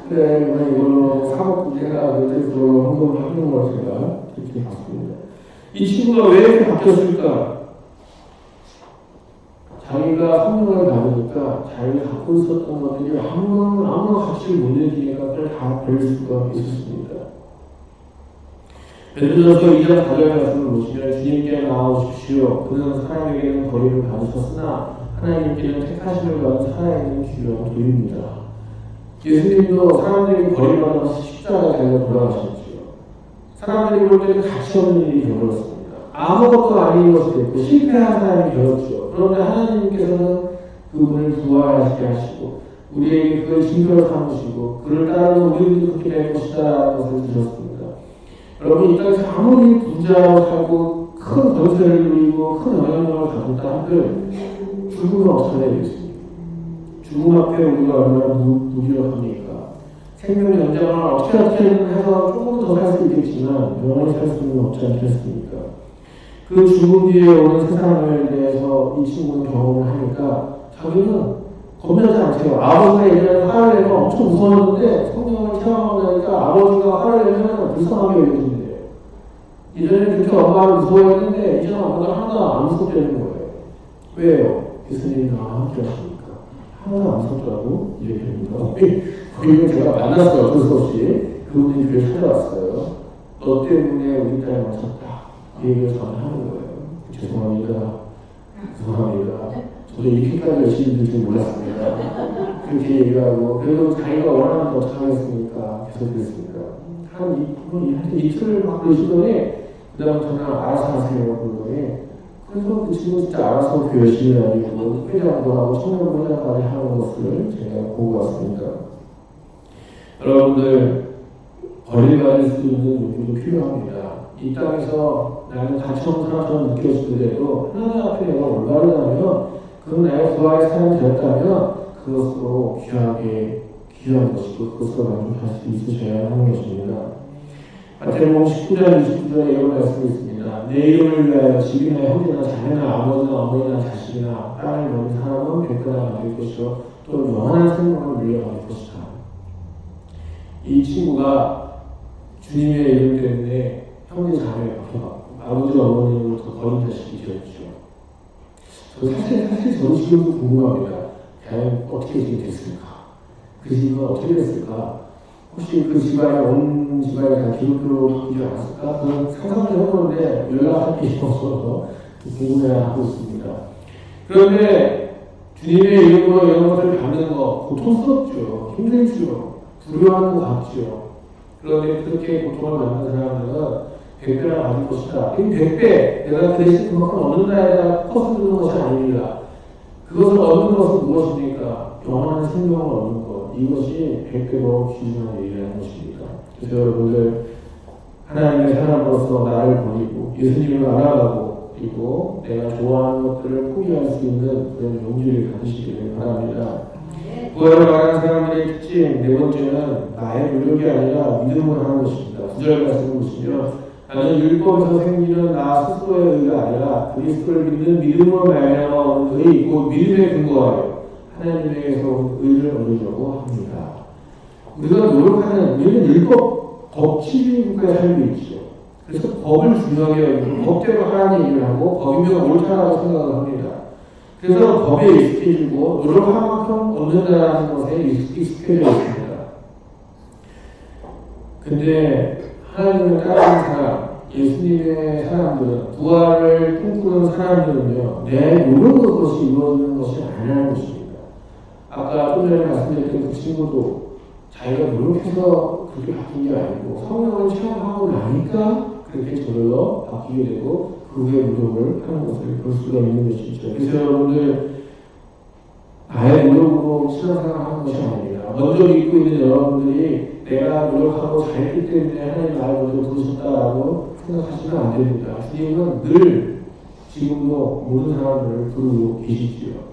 그래, 이걸로 사먹고 제가 그래서 헌금을 하는 걸 제가 그렇게 봤습니다. 이 친구가 왜 이렇게 바뀌었을까? 자기가 성령을 받으니까 자기가 갖고 있었던 것들이 아무런 가치를 못 느끼니까 그걸 다 버릴 수가 있었습니다. 베드로전서 2장 4절의 말씀을 보시면 주님께 나아오십시오. 그는 사람에게는 거리를 가주셨으나 하나님께는 택하심을 받은 살아있는 귀한 돌입니다. 예수님도 사람들에게 거리를 받아서 십자가에 달려 돌아가셨죠. 사람들이 볼 때는 가치 없는 일이 되어버렸습니다. 아무것도 아닌 것이 됐고 실패한 사람이 되었죠. 그런데 하나님께서는 그분을 부활하시게 하시고 우리에게 그걸 증거로 삼으시고 그를 따르면 우리들도 그렇게 될 것이다 것을 들었습니다. 여러분 이 땅에서 아무리 부자로 살고 큰 권세를 누리고 큰 영향력을 가졌다 한들 죽음은 어떻게 되겠습니까? 죽음 앞에 우리가 얼마나 무기력합니까? 생명 연장을 어떻게든 해서 조금 더 살 수 있겠지만 영원히 살 수는 없지 않겠습니까? 그 죽음 뒤에 오는 세상을 대해서 이 친구는 경험을 하니까 자기는 겁나지 않대요. 아버지가 예전에 화를 내면 엄청 무서웠는데 성령을 체험하고 나니까 아버지가 화를 내면 불쌍하게 여겨진대요. 예전에 그렇게 엄마를 무서워했는데 이제는 엄마가 하나도 안 무섭다는 거예요. 왜요? 예수님이 나와 함께 하시니까. 하나도 안 무섭다고 얘기합니다. 거기는 제가 만났어요. 어쩔 수 없이. 그분이 교회 찾아왔어요. 너 때문에 우리 딸이 맞췄다. 이 얘기를 저한테 하는 거예요. 죄송합니다. 저도 이렇게까지 열심히 될 줄 몰랐습니다. 그렇게 얘기하고 그래도 자기가 원하는 거 어떻게 하겠습니까? 계속 그랬습니다. 한 이틀 막 그러시더니 그 다음 저는 알아서 하세요. 그러더니 그래서 그 친구 진짜 알아서 그 열심히 다니고 회장도 하고 청년부 회장까지 하는 것을 제가 보고 왔습니다. 여러분들 버림받을 수 있는 용기도 필요합니다. 이 땅에서 나는 가치없는 사람처럼 느껴질 때도 하나님 앞에 내가 올바르다면 그건 나의 부활의 삶이 되었다면 그것으로 귀한 것이고 그것으로 만족할 수 있으셔야 하는 것입니다. 마태복음 19장 29절에 이런 말씀이 있습니다. 내 이름을 위하여 집이나 형제나 자녀나 아버지나 어머니나 자식이나 딸을 버린 사람은 백배나 받을 것이요 또 영원한 생명을 물려받을 것이다. 이 친구가 주님의 이름 때문에 형제 자매를 바꿔받고 아버지와 어머니로부터 버린 자식이 되었죠. 사실 저도 지금도 궁금합니다. 과연 어떻게 지금 됐을까? 그 집은 어떻게 됐을까? 혹시 그 집안에 온 집안이 다 기독교로 바뀌지 않았을까? 그건 상상을 해보는데 연락할 게 없어서 궁금해하고 있습니다. 그런데 주님의 이름으로 이런 것을 받는 거 고통스럽죠. 힘들죠. 두려워하는 것 같죠. 그런데 그렇게 고통을 받는 사람들은 100배나 받을 것이다. 이 100배, 내가 그 대신 그만큼 얻는다에다가 퍼쓰는 것이 아닙니다. 그것을 얻는 것은 무엇입니까? 영원한 생명을 얻는 것. 이것이 100배로 귀중한 일이라는 것입니다. 그래서 여러분들, 하나님의 사람으로서 나를 버리고 예수님을 알아가고 그리고 내가 좋아하는 것들을 포기할 수 있는 그런 용기를 가지시기를 바랍니다. 부활을 말하는 사람들의 특징 네 번째는 나의 노력이 아니라 믿음으로 하는 것입니다. 9절 말씀을 보시면 나는 율법에서 생기는 나 스스로의 의가 아니라 그리스도를 믿는 믿음으로 말미암아 오는 의 곧 믿음에 근거하여 하나님에게서 온 의를 얻으려고 합니다. 우리가 노력하는 우리는 율법 법칙이 국가에 살고 있죠. 그래서 법을 중요하게 여기고 법대로 하나님 일을 하고 법이면 옳다라고 생각을 합니다. 그래서 법에 익숙해지고 노력한 만큼 얻는다는 것에 익숙해져 있습니다. 근데 하나님을 따르는 사람, 예수님의 사람들은, 부활을 꿈꾸는 사람들은요, 내 노력으로 그것이 이루어지는 것이 아니라는 것입니다. 아까 좀 전에 말씀드렸던 그 친구도 자기가 노력해서 그렇게 바뀐 게 아니고 성령을 체험하고 나니까 그렇게 저절로 바뀌게 되고 그 후에 노력을 하는 것을 볼 수가 있는 것이죠. 그래서 여러분들 나의 노력으로 신앙생활을 하는 것이 아닙니다. 먼저 믿고 있는 여러분들이 내가 노력하고 잘했기 때문에 하나님 나를 먼저 부르셨다라고 생각하시면 안 됩니다. 주님은 늘 지금도 모든 사람들을 부르고 계시지요.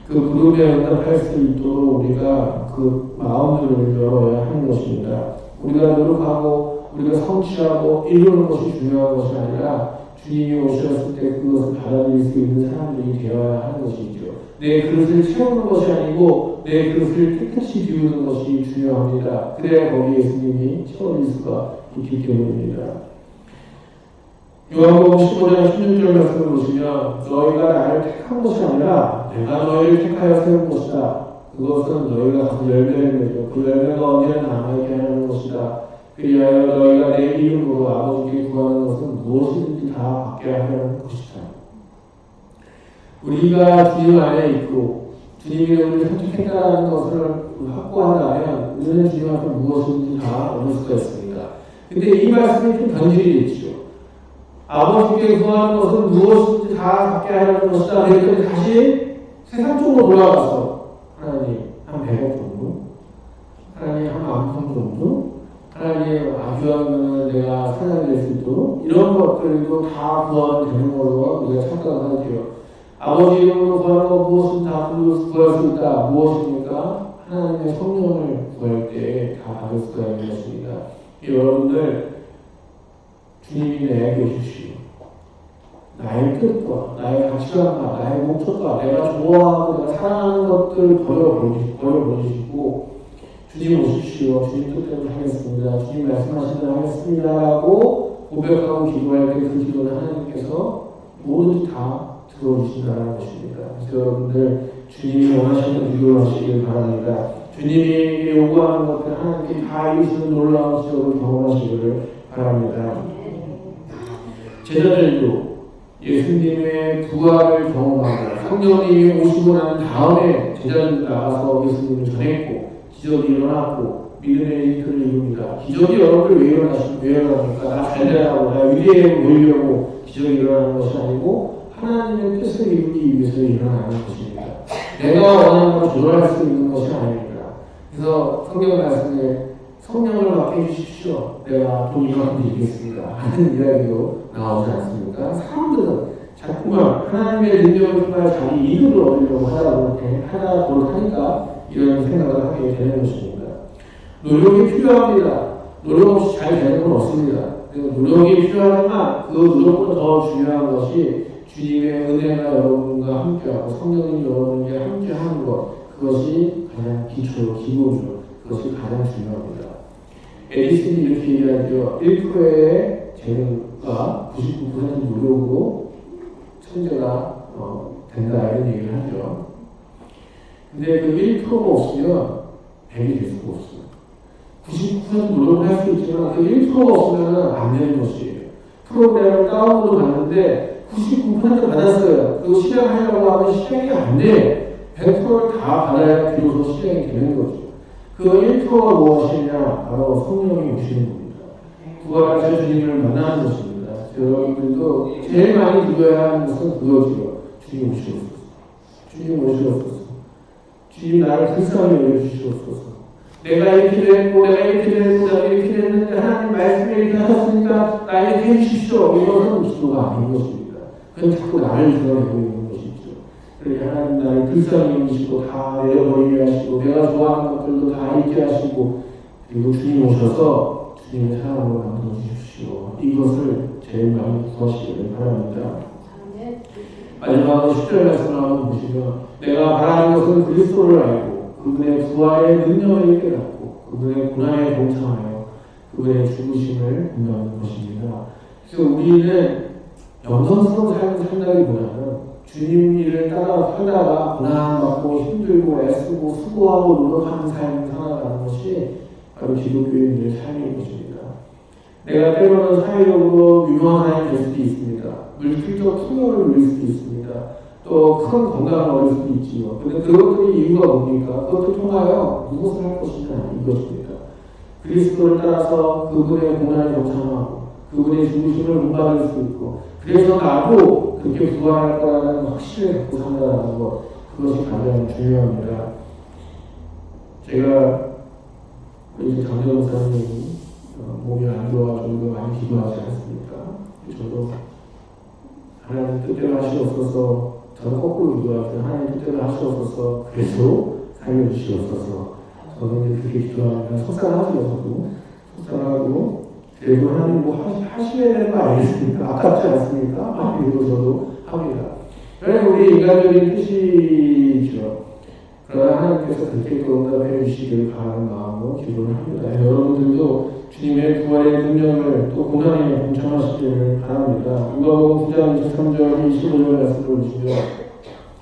그 부름에 응답할 수 있도록 우리가 그 마음들을 열어야 하는 것입니다. 우리가 노력하고 우리가 성취하고 이루는 것이 중요한 것이 아니라 주님이 오셨을 때 그것을 받아들일 수 있는 사람들이 되어야 하는 것이죠. 내 그릇을 채우는 것이 아니고 내 그릇을 깨끗이 비우는 것이 중요합니다. 그래야 거기에 예수님이 채워질 수가 있기 때문입니다. 요한복음 15장 16절 말씀을 보시면 너희가 나를 택한 것이 아니라 내가 너희를 택하여 세운 것이다. 그것은 너희가 가서 열매를 맺어 그 열매가 언제나 남아있게 하는 것이다. 그리하여 너희가 내 이름으로 아버지께 구하는 것은 무엇이든지 다 받게 하려는 것이다. 우리가 주님 안에 있고 주님이 우리를 선택했다는 것을 확고한다면 우리는 주님 앞에 무엇이든지 다 얻을 수가 있습니다. 근데 이 말씀이 좀 변질이 있죠. 아버지께 구하는 것은 무엇이든지 다 받게 하려는 것이다. 그랬더니 다시 세상 쪽으로 돌아가서 하나님 한 100억 정도? 하나님 한 10,000 정도? 하나님 아주하면 내가 사장이 될 수 있도록 이런 것들도 다 구하면 되는 걸로 우리가 착각을 하죠. 아버지 이름으로 구하는 것 무엇은 다 구할 수 있다. 무엇입니까? 하나님의 성령을 구할 때 다 받을 수가 있는 것입니다. 여러분들 주님이 내게 오십시오. 나의 뜻과 나의 가치관과 나의 목적과 내가 좋아하고 내가 사랑하는 것들을 버려버리시고 주님 오십시오. 주님 뜻대로 하겠습니다. 주님 말씀하신 대로 하겠습니다. 라고 고백하고 기도할 때 그 기도를 하나님께서 뭐든지 다 들어주신다는 것입니다. 그래서 여러분들 주님이 원하시는 기도를 하시길 바랍니다. 주님이 요구하는 것들 하나님께 다 이루시는 놀라운 시험을 경험하시기를 바랍니다. 제자들도 예수님의 부활을 경험하고 성령이 오시고 난 다음에 제자들 나가서 예수님을 전했고 기적이 일어났고 믿음의 일들을 이룹니다. 기적이 여러분들 왜 일어납니까? 나 잘 되라고 나 위대해 보이려고 기적이 일어나는 것이 아니고 하나님의 뜻을 이루기 위해서 일어나는 것입니다. 내가 원하는 걸 조절할 수 있는 것이 아닙니다. 그래서 성경 말씀에 성령을 맡겨 주십시오. 내가 돈 이만큼 드리겠습니다. 하는 이야기도 나오지 않습니까? 사람들은 자꾸만 하나님의 능력을 통해 자기 이익을 얻으려고 하다 보니까 이런 생각을 하게 되는 것입니다. 노력이 필요합니다. 노력 없이 잘 되는 건 없습니다. 노력이 필요하지만 그 노력보다 더 중요한 것이 주님의 은혜가 여러분과 함께하고 성령이 여러분과 함께하는 것, 그것이 가장 기초로 기본으로 그것이 가장 중요합니다. 에디슨이 이렇게 얘기하죠. 1%의 재능과 99% 노력으로 천재가 된다 이런 얘기를 하죠. 근데 그 1%가 없으면 100이 될 수가 없어요. 99% 노력을 할 수 있지만 그 1%가 없으면 안 되는 것이에요. 프로그램을 다운로드 받는데 99% 받았어요. 그거 실행하려고 하면 실행이 안 돼. 100%를 다 받아야 비로소 실행이 되는 거죠. 그 1%가 무엇이냐? 바로 성령이 오시는 겁니다. 부활하신 주님을 만나는 것입니다. 여러분들도 제일 많이 기도해야 하는 것은 그거죠. 주님 오시옵소서. 주님 오시옵소서. 주님 나를 불쌍히 여겨주시옵소서. 내가 이렇게 됐고 내가 이렇게 됐고 내가 이렇게 됐는데 하나님 말씀에 이렇게 하셨으니까 나 이렇게 해주십시오. 이것은 기도가 아닌 것입니다. 그건 자꾸 나를 드러내고 있는 것이죠. 그러니까 하나님 나를 불쌍히 여기시고 다 내어버리게 하시고 내가 좋아하는 것들도 다 잊게 하시고 그리고 주님 오셔서 주님의 사랑으로 만들어 주십시오. 이것을 제일 많이 구하시기를 바랍니다. 마지막으로 10절 말씀을 한번 보시면 내가 바라는 것은 그리스도를 알고 그분의 부활의 능력을 깨닫고 그분의 고난에 동참하여 그분의 죽으심을 공유하는 것입니다. 그래서 우리는 영성스러운 삶을 산다기보다는 주님 일을 따라 살다가 고난받고 힘들고 애쓰고 수고하고 노력하는 삶을 살아가는 것이 바로 기독교인들의 삶인 것입니다. 내가 때로는 사회적으로 유명한 사람이 될 수도 있습니다. 물질적 풍요를 누릴 수도 있습니다. 또 큰 건강을 얻을 수도 있지요. 근데 그것들이 이유가 뭡니까? 그것을 통하여 무엇을 할 것이냐 이것입니다. 그리스도를 따라서 그분의 고난에 동참하고 그분의 죽으심을 본받을 수 있고 그래서 나도 그렇게 부활할 거라는 확신을 갖고 산다는 것, 그것이 가장 중요합니다. 제가 이제 강정 목사님이 몸이 안 좋아가지고 많이 기도하지 않습니까? 저도 하나님 뜻대로 하시옵소서. 저는 거꾸로 기도하죠. 하나님 뜻대로 하시옵소서. 그래서 살려주시옵소서. 저는 그렇게 기도하면 속상하죠. 속상하고 그래도 하나님 뭐 하셔야 되는 거 아니겠습니까? 아깝지 않습니까? 그리고 저도 합니다. 우리 인간적인 뜻이죠. 그러나 하나님께서 그렇게 응답해 주시기를 바라는 마음으로 기도를 합니다. 여러분들도 주님의 부활의 능력을 또 고난에 동참하시기를 바랍니다. 누가복음 9장 23절 25절 말씀을 보시죠.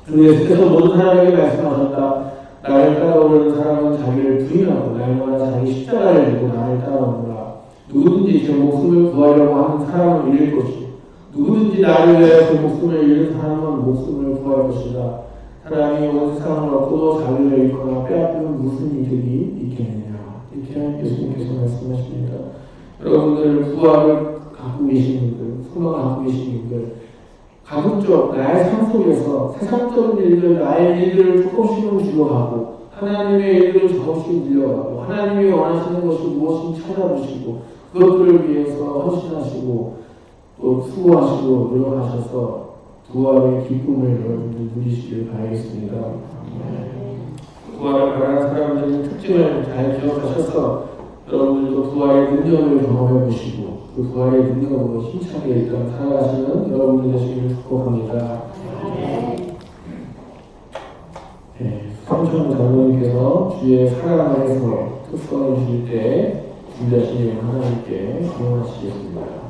주 예수께서 모든 사람에게 말씀하셨다. 나를 따라오는 사람은 자기를 부인하고 날마다 자기 십자가를 지고 나를 따라오느라. 누구든지 제 목숨을 구하려고 하는 사람은 잃을 것이고 누구든지 나를 위하여 그 목숨을 잃는 사람은 목숨을 구할 것이다. 사람이 온 세상을 얻고도 자기를 잃거나 빼앗기는 무슨 이득이 있겠느냐. 이렇게 예수님께서 말씀하십니다. 여러분들 부활을 갖고 계신 분들, 소망을 갖고 계신 분들, 가급적 나의 삶 속에서 세상적인 일들, 나의 일들을 조금씩은 줄여가고 하나님의 일들을 조금씩 늘려가고 하나님이 원하시는 것이 무엇인지 찾아보시고 그것들을 위해서 헌신하시고 또 수고하시고 노력하셔서 부활의 기쁨을 여러분들 누리시길 바라겠습니다. 부활을 바라는 사람들의 특징을 잘 기억하셔서 여러분들도 부활의 능력을 경험해 보시고 그 부활의 능력으로 힘차게 일단 살아가시는 여러분들 되시기를 축복합니다. 성천 장로님께서 주의 사랑 안에서 특성을 주실 때 준비하시는 하나님께 기원하시겠습니다.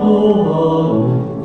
인도하는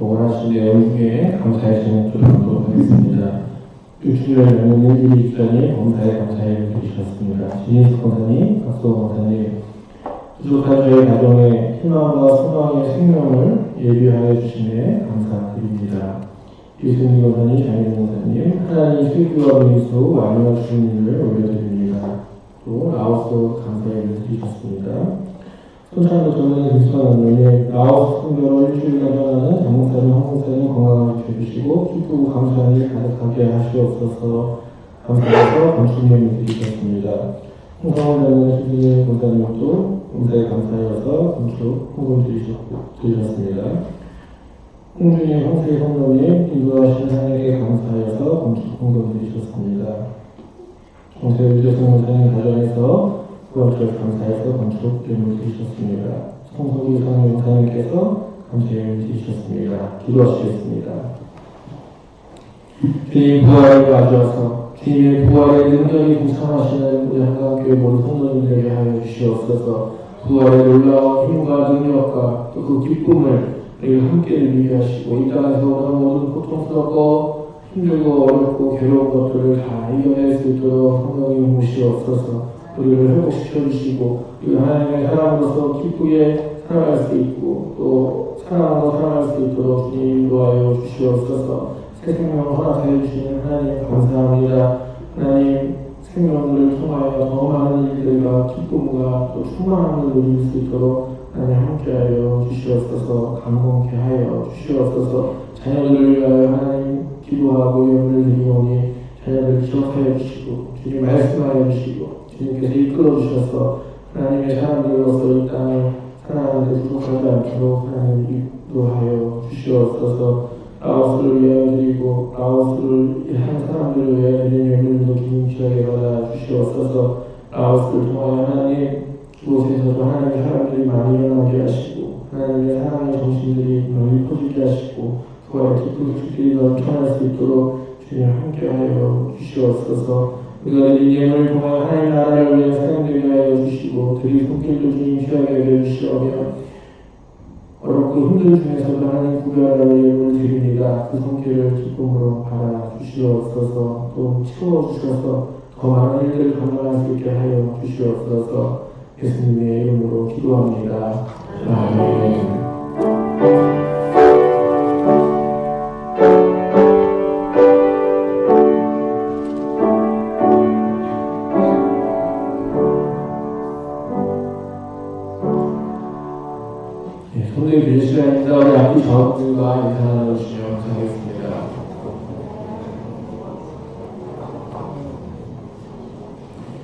원하신 내용 중에 감사의 시간을 좀 갖도록 하겠습니다. 유출을 나누는 1, 2주간에 범사에 감사의 주셨습니다. 진인숙 권사님, 박수호 권사님, 부족한 저희 가정의 희망과 소망의 생명을 예비하여 주시네 감사드립니다. 유승희 권사님, 장혜정 권사님, 하나님 슬기와 민수, 완유와 주님을 올려드립니다. 또 라오스 감사의 주셨습니다. 손찬도 저는 김수환 라오스 선교를 일주일간 전하는 장목사님, 황목사님 건강하게 해주시고 기쁘고 감사한 일 가득하게 하시옵소서 감사해서 건축님을 드리셨습니다. 홍성원장님, 신진희 권사님도 감사에 감사하여서 건축 헌금 드리셨습니다. 홍준희, 홍세희 성도님, 인도하신 하나님께 감사하여서 건축 헌금 드리셨습니다. 홍세희 유재성 권사님 가정에서 그것을 감사해서 건축 기금을 드리셨습니다. 송석희 상임사님께서 감사를 드리셨습니다. 기도하시겠습니다. 주님 부활을 가져와서 주님의 부활의 능력이 공창하시는 우리 한강교회 모든 성도님들에게 하여 주시옵소서. 부활의 놀라운 힘과 능력과 또 그 기쁨을 우리 함께 누리게 하시고 이 땅에서 오는 모든 고통스럽고 힘들고 어렵고 괴로운 것들을 다 이겨낼 수 있도록 성령님 모시옵소서. 우리를 회복시켜주시고 우리가 하나님의 사람으로서 기쁘게 살아갈 수 있고 또 사랑으로 살아갈 수 있도록 주님 인도하여 주시옵소서. 새 생명을 허락해 주시는 하나님 감사합니다. 하나님 생명들을 통하여 더 많은 일들과 기쁨과 또 충만함을 누릴 수 있도록 하나님 함께하여 주시옵소서. 감동케 하여 주시옵소서. 자녀들을 위하여 하나님 기도하고 예언을 드리오니 자녀들을 기억하여 주시고 주님 말씀하여 주시고 주님께서 이끌어 주셔서 하나님의 사람들로서 이 땅을 살아가는 데 부족하지 않도록 하나님 인도하여 주시옵소서. 라오스를 위하여 드리고 라오스를 향한 사람들을 위하여 드리는 예물도 기능시하게 받아 주시옵소서. 라오스를 통하여 하나님 그곳에서도 하나님의 사람들이 많이 일어나게 하시고 하나님의 사랑의 정신들이 널리 퍼지게 하시고 그와의 기쁜 축들이 넘쳐날 수 있도록 주님 함께하여 주시옵소서. 우리가 이 예물을 통하여 하나님 나라를 위해 사용되게 하여 주시고 드릴 손길도 주님 취하게 하여 주시오며 어렵고 힘든 중에서도 하나님 구별하여 예물을 드립니다. 그 손길을 기쁨으로 받아 주시옵소서. 또 채워주셔서 더 많은 일들을 감당할 수 있게 하여 주시옵소서. 예수님의 이름으로 기도합니다. 아멘. 손들이 빌릴 시간입니다. 우리 앞뒤 저들과 인사 나눠주시면 감사하겠습니다.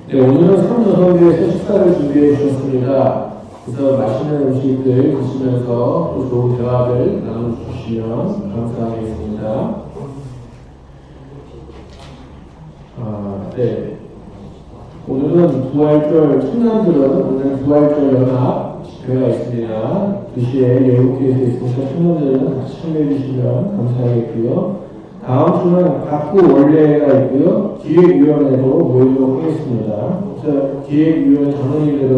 네, 오늘은 삼조선교에서 식사를 준비해 주셨습니다. 그래서 맛있는 음식들 드시면서 또 좋은 대화를 나눠주시면 감사하겠습니다. 네. 오늘은 부활절 청년들은 오늘 부활절 연합 집회가 있습니다. 2시에 예우교에서 있으니까 청년들은 같이 참여해 주시면 감사하겠고요. 다음 주는 각구 원래가 있고요. 기획위원회도 모이도록 하겠습니다. 그래서 기획위원회 전원님들은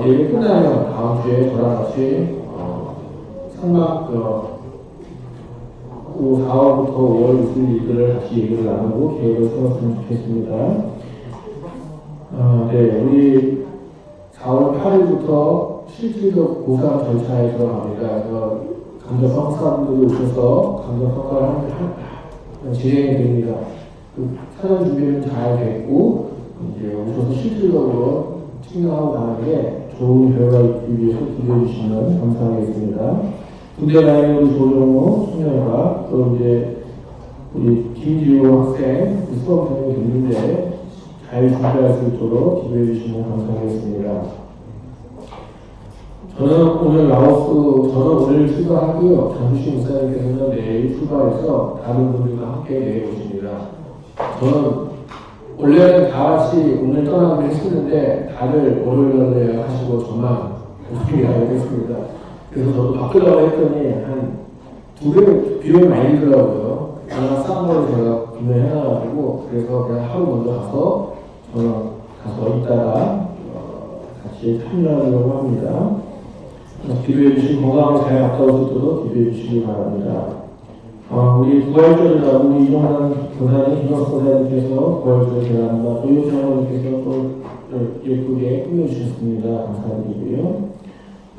예배 끝나면 다음 주에 저랑 같이 상박 4월부터 5월 무슨 일들을 같이 얘기를 나누고 계획을 세웠으면 좋겠습니다. 네, 우리 4월 8일부터 실질적 고3 절차에 들어갑니다. 그래서 감정평가사분들이 오셔서 감정평가를 진행이 됩니다. 그 사전 준비는 잘 됐고 이제 오셔서 실질적으로 측량하고 가는데 좋은 결과 있기 위해서 기대해 주시면 감사하겠습니다. 군대 다니는 우리 조정호 청년과 또 이제 우리 김지우 학생 수험생이 됐는데 잘 준비할 수 있도록 기대해 주시면 감사하겠습니다. 저는 오늘 출발하고요. 장주신 목사님께서는 내일 출발해서 다른 분들과 함께 내일 오십니다. 저는 원래는 다 같이 오늘 떠나기로 했었는데 다들 월요일날 예약하시고 저만 어떻게 예약했습니다. 그래서 저도 바꾸려고 했더니 한 2배 비용이 많이 들더라고요. 하나 싼 거를 제가 구매해놔가지고 그래서 그냥 하루 먼저 가서 저는 가서 이따가 같이 참여하려고 합니다. 기도해 주신 건강하게 잘 갔다 올 수 있도록 기도해 주시기 바랍니다. 우리 부활절이라고 우리 이종환 교사님, 김혁 교사님께서 부활절 제안과 조효 장로님께서 또 예쁘게 꾸며주셨습니다. 감사드리고요.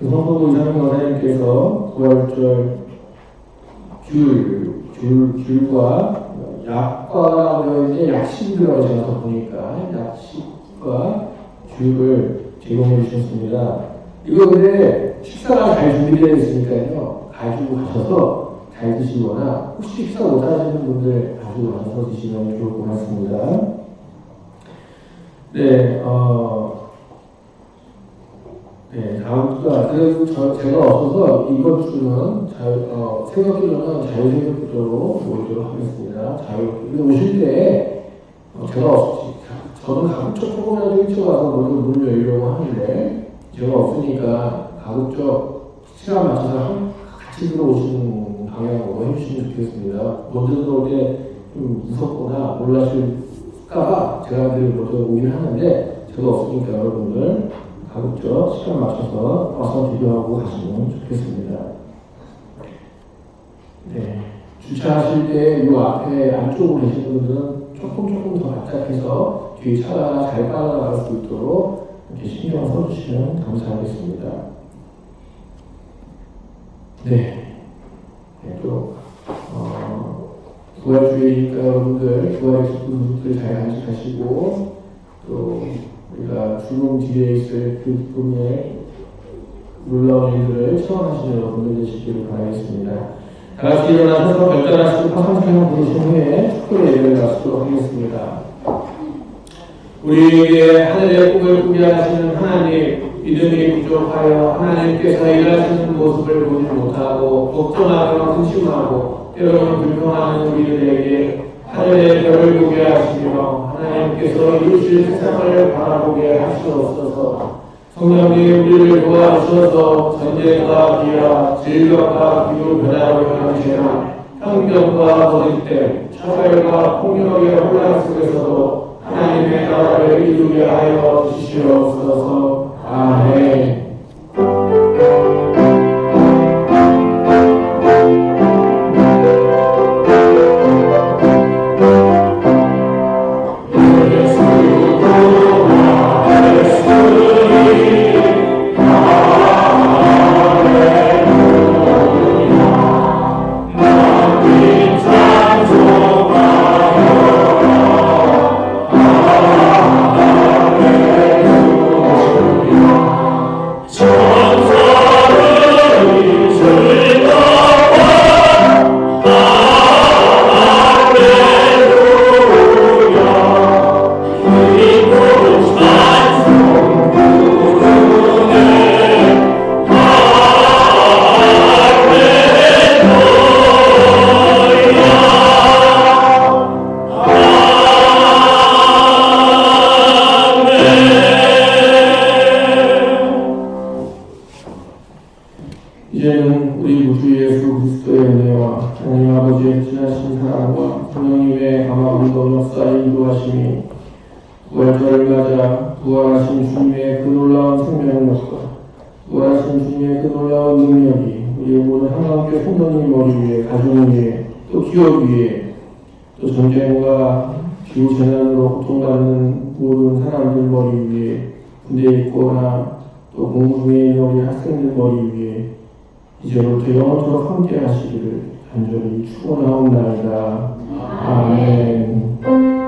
성도부 이상민 교사님께서 부활절 귤과 약과 이제 약식이라고 제가 보니까 약식과 귤을 제공해 주셨습니다. 이거 근데 식사가 잘 준비되어 있으니까요. 가지고 가셔서 잘 드시거나 혹시 식사 못 하시는 분들 가지고 가셔서 드시면 좋을 것 같습니다. 네, 그래서 제가 없어서 이번 주는 새벽기도는 자유새벽기도로 모이도록 하겠습니다. 근데 오실 때 제가 없지. 저는 가급적 조금이라도 일찍 와서 문을 열려고 하는데 제가 없으니까 가급적 시간 맞춰서 같이 들어오시는 방향으로 해주시면 좋겠습니다. 먼저 들어올 때 좀 무섭거나 놀라실까봐 제가 늘 먼저 오긴 하는데 제가 없으니까 여러분들 가급적 시간 맞춰서 와서 기도하고 가시면 좋겠습니다. 네. 주차하실 때 이 앞에 안쪽으로 계시는 분들은 조금 더 바짝해서 뒤에 차가 잘 빠져나갈 수 있도록 이렇게 신경 써주시면 감사하겠습니다. 네. 또, 부활주의니까 여러분들, 부활의 기쁨들 잘 간직하시고, 또, 우리가 주름 뒤에 있을 그 기쁨의 놀라운 일들을 체험하시는 여러분들 되시기를 바라겠습니다. 다 같이 일어나셔서 별따라시고 파송처럼 부르신 후에 축도의 예배를 마치도록 하겠습니다. 우리에게 하늘의 꿈을 꾸게 하시는 하나님, 믿음이 부족하여 하나님께서 일하시는 모습을 보지 못하고 걱정하고 근심하고 때로는 불평하는 우리들에게 하늘의 별을 보게 하시며 하나님께서 이루실 세상을 바라보게 하시옵소서. 성령님 우리를 도와주셔서 전쟁과 비하, 질병과 기후 변화로 인한 재난, 편견과 거짓됨, 차별과 폭력의 혼란 속에서도 하나님의 나라를 이루게 하여 주시옵소서. 아멘. 이제는 우리 구주 예수 그리스도의 은혜와 하나님 아버지의 지나신 사랑과 성령님의 감화운동 역사의 인도하심이 부활절을 맞아 부활하신 주님의 그 놀라운 생명력과 부활하신 주님의 그 놀라운 능력이 우리 모든 한가운데 성도님 머리 위에, 가정 위에, 또 기업 위에, 또 전쟁과 기후재난으로 고통받는 모든 사람들 머리 위에, 군대에 있거나 또 공부 중에 있는 우리 학생들 머리 위에 이제부터 영원토록 함께 하시기를 간절히 축원하옵나이다. 아멘.